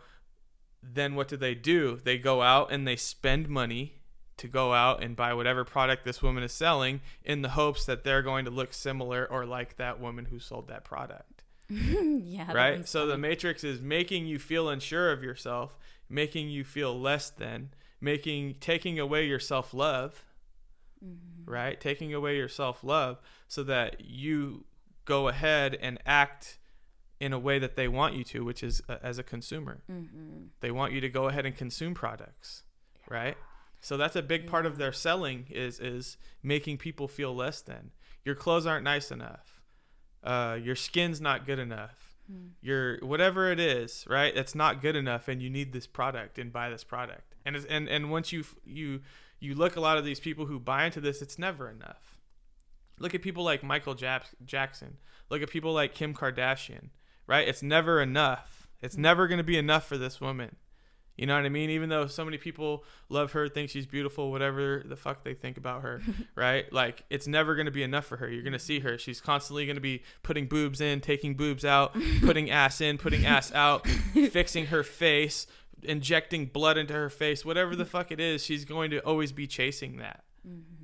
then what do? They go out and they spend money to go out and buy whatever product this woman is selling in the hopes that they're going to look similar or like that woman who sold that product.
Yeah.
Right? So the matrix is making you feel unsure of yourself, making you feel less than, taking away your self-love, right? Taking away your self-love so that you go ahead and act in a way that they want you to, which is as a consumer. They want you to go ahead and consume products, right? So that's a big part of their selling is making people feel less than. Your clothes aren't nice enough. Your skin's not good enough. Your whatever it is, right? It's not good enough, and you need this product and buy this product. And once you look a lot of these people who buy into this, it's never enough. Look at people like Michael Jackson. Look at people like Kim Kardashian, right? It's never enough. It's never going to be enough for this woman. You know what I mean? Even though so many people love her, think she's beautiful, whatever the fuck they think about her, right? Like, it's never going to be enough for her. You're going to see her. She's constantly going to be putting boobs in, taking boobs out, putting ass in, putting ass out, fixing her face, injecting blood into her face, whatever the fuck it is. She's going to always be chasing that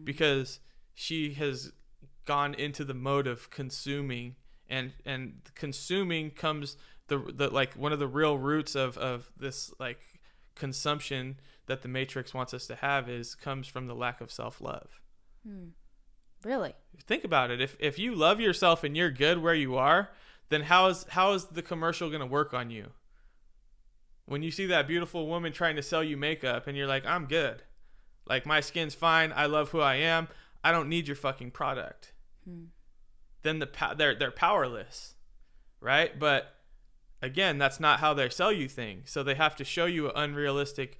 because she has gone into the mode of consuming, and consuming comes the like one of the real roots of this like consumption that the matrix wants us to have comes from the lack of self-love.
Really?
Think about it. If you love yourself and you're good where you are, then how is the commercial going to work on you? When you see that beautiful woman trying to sell you makeup and you're like, I'm good. Like, my skin's fine. I love who I am. I don't need your fucking product. Then they're powerless, right? But again, that's not how they sell you things. So they have to show you an unrealistic,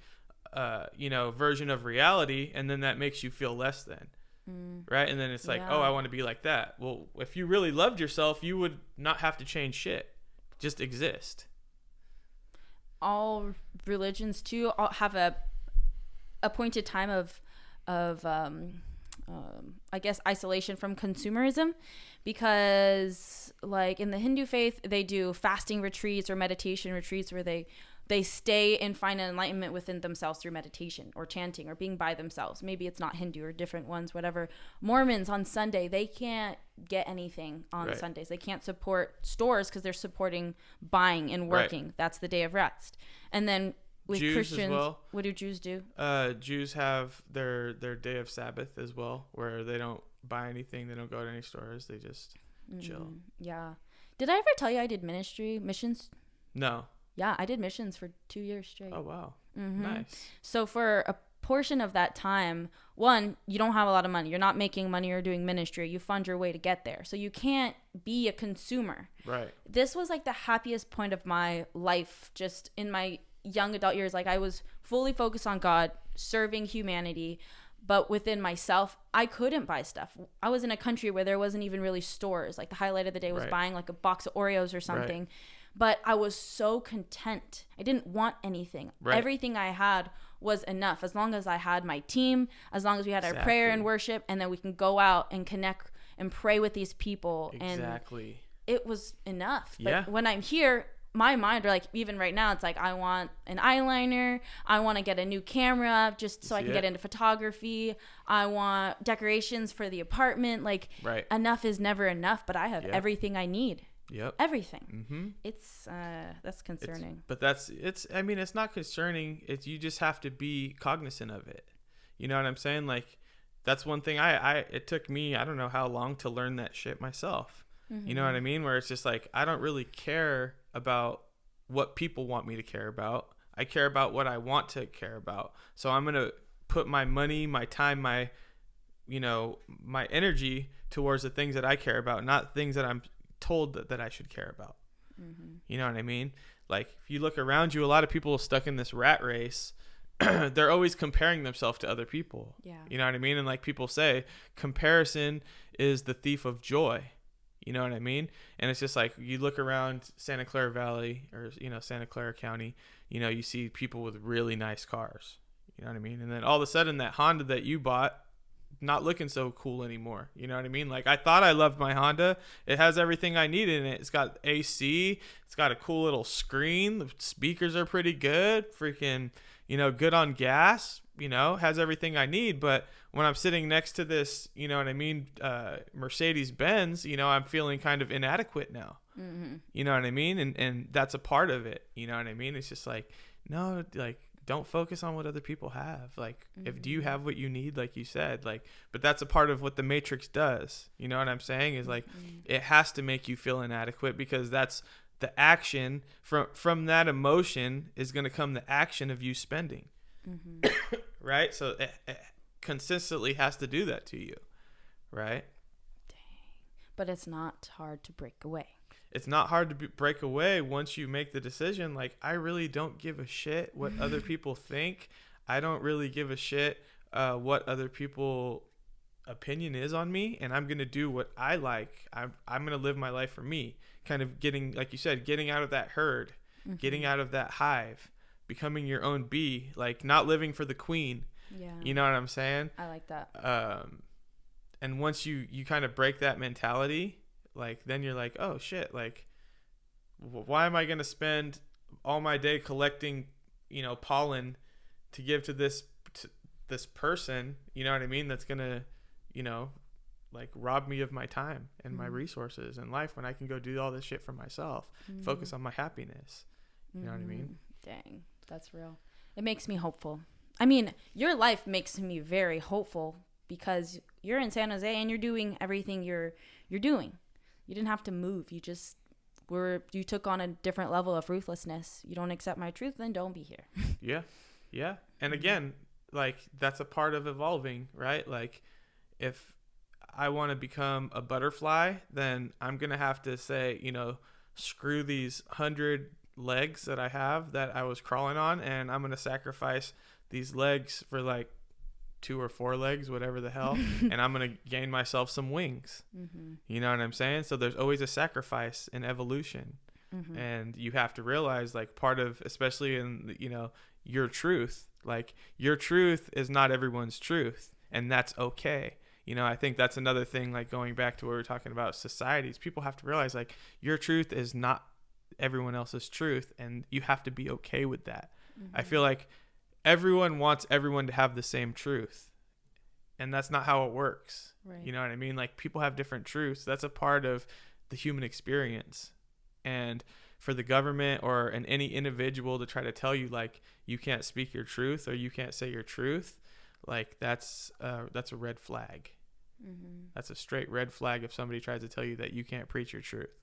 version of reality, and then that makes you feel less than, right? And then it's like, oh, I want to be like that. Well, if you really loved yourself, you would not have to change shit. Just exist.
All religions too have a appointed time of I guess isolation from consumerism, because like in the Hindu faith, they do fasting retreats or meditation retreats where they stay and find enlightenment within themselves through meditation or chanting or being by themselves. Maybe it's not Hindu or different ones, whatever. Mormons on Sunday, they can't get anything on Sundays. They can't support stores because they're supporting buying and working. That's the day of rest. And then with
Jews
Christians,
as well.
What do Jews do?
Jews have their day of Sabbath as well, where they don't buy anything, they don't go to any stores, they just chill.
Yeah. Did I ever tell you I did missions?
No.
Yeah, I did missions for 2 years straight.
Oh, wow.
Mm-hmm.
Nice.
So for a portion of that time, one, you don't have a lot of money. You're not making money or doing ministry. You fund your way to get there. So you can't be a consumer.
Right.
This was like the happiest point of my life, just in my young adult years. Like I was fully focused on God, serving humanity. But within myself, I couldn't buy stuff. I was in a country where there wasn't even really stores. Like the highlight of the day was
Right.
buying like a box of Oreos or something.
Right.
But I was so content. I didn't want anything.
Right.
Everything I had was enough. As long as I had my team, as long as we had our prayer and worship, and then we can go out and connect and pray with these people.
Exactly.
And it was enough. But
Yeah.
when I'm here, my mind, or like even right now, it's like I want an eyeliner. I want to get a new camera just so I can get into photography. I want decorations for the apartment. Like
Right.
enough is never enough, but I have everything I need.
Yep.
Everything.
Mm-hmm.
It's that's concerning.
I mean, it's not concerning. It's, you just have to be cognizant of it. You know what I'm saying? Like, that's one thing it took me, I don't know how long to learn that shit myself. Mm-hmm. You know what I mean? Where it's just like, I don't really care about what people want me to care about. I care about what I want to care about. So I'm going to put my money, my time, my energy towards the things that I care about, not things that I'm told that I should care about. Mm-hmm. You know what I mean? Like, if you look around you, a lot of people are stuck in this rat race. They're always comparing themselves to other people.
Yeah.
You know what I mean? And like people say, comparison is the thief of joy. You know what I mean? And it's just like, you look around Santa Clara Valley or, Santa Clara County, you see people with really nice cars. You know what I mean? And then all of a sudden that Honda that you bought, not looking so cool anymore. You know what I mean? Like, I thought I loved my Honda. It has everything I need in it. It's got AC. It's got a cool little screen. The speakers are pretty good. Freaking, good on gas. Has everything I need. But when I'm sitting next to this, you know what I mean, Mercedes Benz, I'm feeling kind of inadequate now. Mm-hmm. You know what I mean? And that's a part of it. You know what I mean? It's just like, no, like, don't focus on what other people have. Like, if do you have what you need, like you said, like, but that's a part of what the Matrix does. You know what I'm saying? Is like, it has to make you feel inadequate, because that's the action from that emotion is going to come the action of you spending. Mm-hmm. Right? So it consistently has to do that to you. Right?
Dang. But it's not hard to break away.
It's not hard to break away once you make the decision. Like, I really don't give a shit what other people think. I don't really give a shit what other people opinion is on me, and I'm going to do what I like. I'm going to live my life for me, kind of getting, like you said, getting out of that herd, mm-hmm. getting out of that hive, becoming your own bee, like not living for the queen.
Yeah.
You know what I'm saying?
I like that.
And once you kind of break that mentality, like, then you're like, oh shit, like, why am I going to spend all my day collecting, pollen to give to this person, you know what I mean? That's going to, like, rob me of my time and my resources in life, when I can go do all this shit for myself, focus on my happiness. You know what I mean?
Dang, that's real. It makes me hopeful. I mean, your life makes me very hopeful, because you're in San Jose and you're doing everything you're doing. You didn't have to move. You took on a different level of ruthlessness. You don't accept my truth, then don't be here.
Yeah. And again, like, that's a part of evolving, right? Like, if I want to become a butterfly, then I'm going to have to say, screw these 100 legs that I have that I was crawling on, and I'm going to sacrifice these legs for like 2 or 4 legs, whatever the hell, and I'm going to gain myself some wings. Mm-hmm. You know what I'm saying? So there's always a sacrifice in evolution. Mm-hmm. And you have to realize, like, part of, especially in, your truth, like, your truth is not everyone's truth, and that's okay. I think that's another thing, like, going back to what we were talking about societies, people have to realize, like, your truth is not everyone else's truth, and you have to be okay with that. Mm-hmm. I feel like everyone wants everyone to have the same truth, and that's not how it works. Right. You know what I mean? Like, people have different truths. That's a part of the human experience. And for the government or any individual to try to tell you, like, you can't speak your truth or you can't say your truth, like, that's a red flag. Mm-hmm. That's a straight red flag if somebody tries to tell you that you can't preach your truth,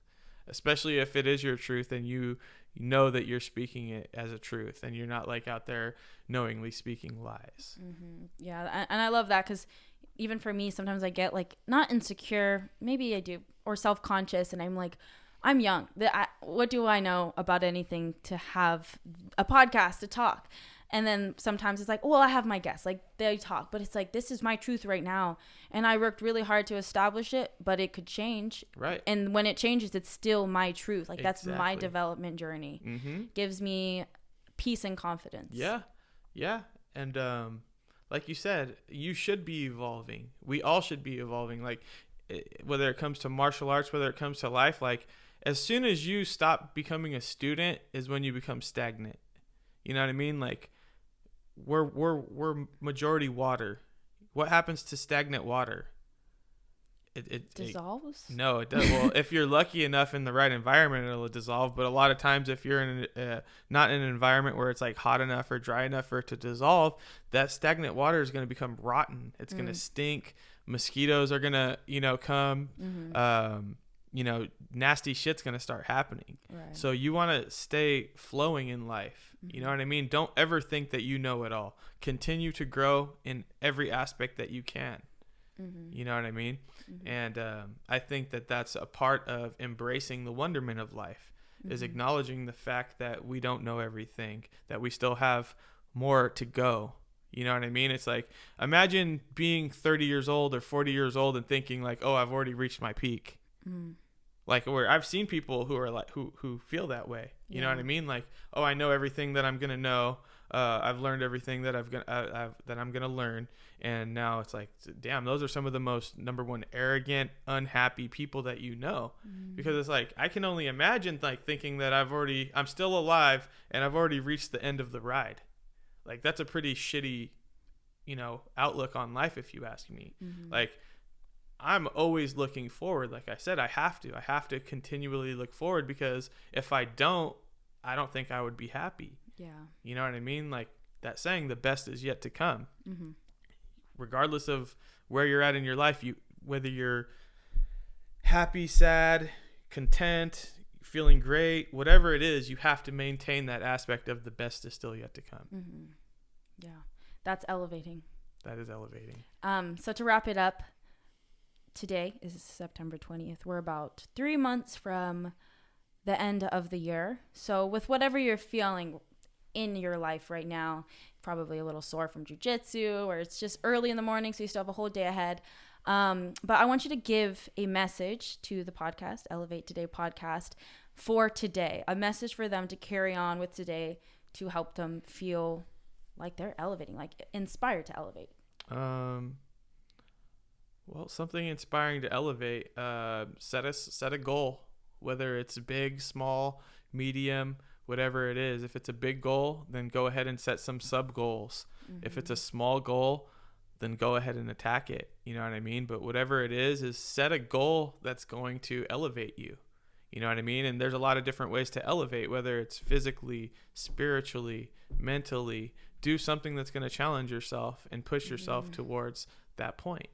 especially if it is your truth and you know that you're speaking it as a truth and you're not like out there knowingly speaking lies.
Yeah. And I love that, because even for me, sometimes I get like not insecure, maybe I do, or self-conscious, and I'm like, I'm young. What do I know about anything to have a podcast to talk? And then sometimes it's like, well, I have my guests, like they talk, but it's like, this is my truth right now. And I worked really hard to establish it, but it could change.
Right.
And when it changes, it's still my truth. Like that's
Exactly.
my development journey. Gives me peace and confidence.
Yeah. Yeah. And like you said, you should be evolving. We all should be evolving. Like whether it comes to martial arts, whether it comes to life, like as soon as you stop becoming a student is when you become stagnant. You know what I mean? Like we're majority water. What happens to stagnant water? It
dissolves?
No, it does. Well, if you're lucky enough in the right environment, it'll dissolve. But a lot of times, if you're in not in an environment where it's like hot enough or dry enough for it to dissolve, that stagnant water is going to become rotten. It's going to stink. Mosquitoes are going to, come. Nasty shit's going to start happening. Right. So you want to stay flowing in life. You know what I mean? Don't ever think that you know it all. Continue to grow in every aspect that you can. You know what I mean? And I think that that's a part of embracing the wonderment of life, is acknowledging the fact that we don't know everything, that we still have more to go. You know what I mean? It's like, imagine being 30 years old or 40 years old and thinking like, oh, I've already reached my peak. Like where I've seen people who are like, who feel that way. You know what I mean? Like, oh, I know everything that I'm going to know. I've learned everything that I'm gonna learn, and now it's like, damn, those are some of the most, number one, arrogant, unhappy people that you know, because it's like, I can only imagine like thinking that I'm still alive and I've already reached the end of the ride. Like that's a pretty shitty, outlook on life, if you ask me. Like I'm always looking forward. Like I said, I have to continually look forward, because if I don't think I would be happy. Yeah. You know what I mean? Like that saying, the best is yet to come. Regardless of where you're at in your life, whether you're happy, sad, content, feeling great, whatever it is, you have to maintain that aspect of the best is still yet to come.
Yeah. That's elevating.
That is elevating.
So to wrap it up, today is September 20th. We're about 3 months from the end of the year. So with whatever you're feeling in your life right now, probably a little sore from jiu-jitsu, or it's just early in the morning, so you still have a whole day ahead. But I want you to give a message to the podcast, Elevate Today podcast, for today, a message for them to carry on with today to help them feel like they're elevating, like inspired to elevate.
Well, something inspiring to elevate, set a goal, whether it's big, small, medium, whatever it is. If it's a big goal, then go ahead and set some sub goals. If it's a small goal, then go ahead and attack it. You know what I mean? But whatever it is set a goal that's going to elevate you. You know what I mean? And there's a lot of different ways to elevate, whether it's physically, spiritually, mentally. Do something that's going to challenge yourself and push yourself towards that point,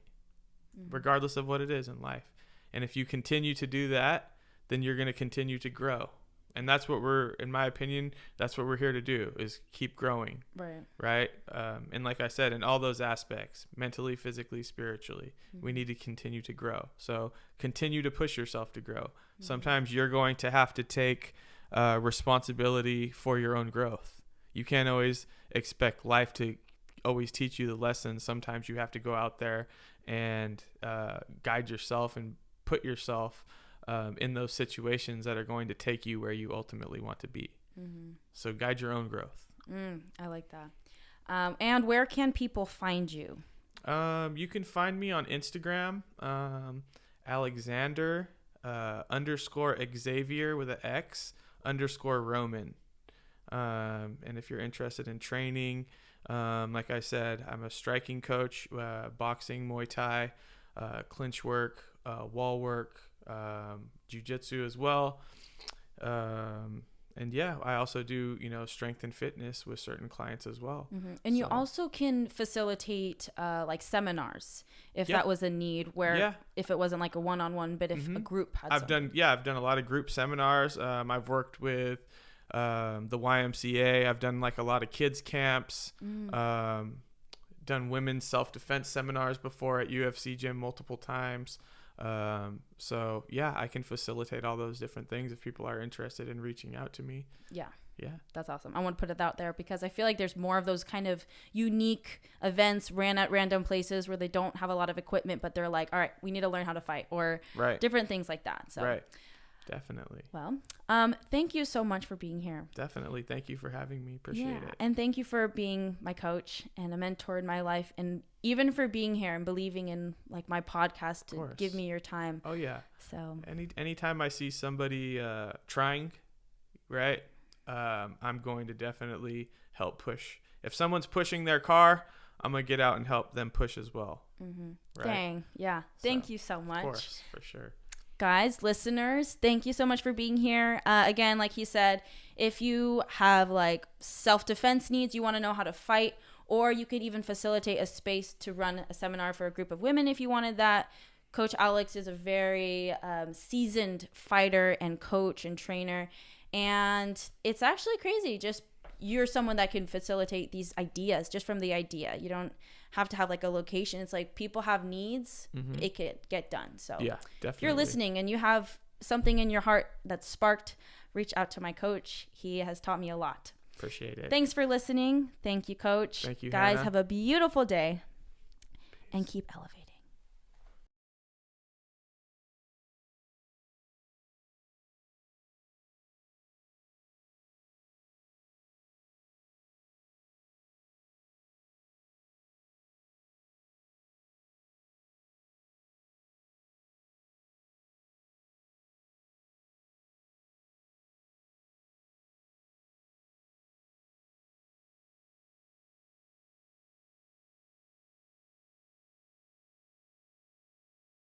regardless of what it is in life. And if you continue to do that, then you're going to continue to grow. And that's what in my opinion, that's what we're here to do, is keep growing. Right. And like I said, in all those aspects, mentally, physically, spiritually, we need to continue to grow. So continue to push yourself to grow. Sometimes you're going to have to take responsibility for your own growth. You can't always expect life to always teach you the lessons. Sometimes you have to go out there and guide yourself and put yourself in those situations that are going to take you where you ultimately want to be. So guide your own growth.
I like that. And where can people find you?
You can find me on Instagram, Alexander _ Xavier with an X _ Roman. And if you're interested in training, like I said, I'm a striking coach, boxing, Muay Thai, clinch work, wall work, jiu-jitsu as well. And yeah, I also do, strength and fitness with certain clients as well.
And you also can facilitate like seminars if that was a need, where if it wasn't like a one-on-one, but if a group had
I've done a lot of group seminars. I've worked with the YMCA. I've done like a lot of kids camps. Done women's self-defense seminars before at UFC gym multiple times. So yeah, I can facilitate all those different things if people are interested in reaching out to me.
Yeah.
Yeah.
That's awesome. I want to put it out there because I feel like there's more of those kind of unique events ran at random places where they don't have a lot of equipment, but they're like, all right, we need to learn how to fight, or different things like that. So
right. Definitely.
Well, thank you so much for being here.
Definitely. Thank you for having me. Appreciate it.
And thank you for being my coach and a mentor in my life, and even for being here and believing in like my podcast to give me your time.
Oh yeah.
So
anytime I see somebody trying, right, I'm going to definitely help push. If someone's pushing their car, I'm going to get out and help them push as well. Right?
Dang. Yeah. Thank you so much.
Of course, for sure.
Guys, listeners, thank you so much for being here. Again, like he said, if you have like self-defense needs, you want to know how to fight, or you could even facilitate a space to run a seminar for a group of women if you wanted that. Coach Alex is a very seasoned fighter and coach and trainer. And it's actually crazy. Just you're someone that can facilitate these ideas just from the idea. You don't have to have like a location. It's like people have needs. It could get done. So
yeah, definitely.
If you're listening and you have something in your heart that's sparked, reach out to my coach. He has taught me a lot.
Appreciate it.
Thanks for listening. Thank you, Coach.
Thank you,
guys.
Hannah.
Have a beautiful day. Peace. And keep elevating.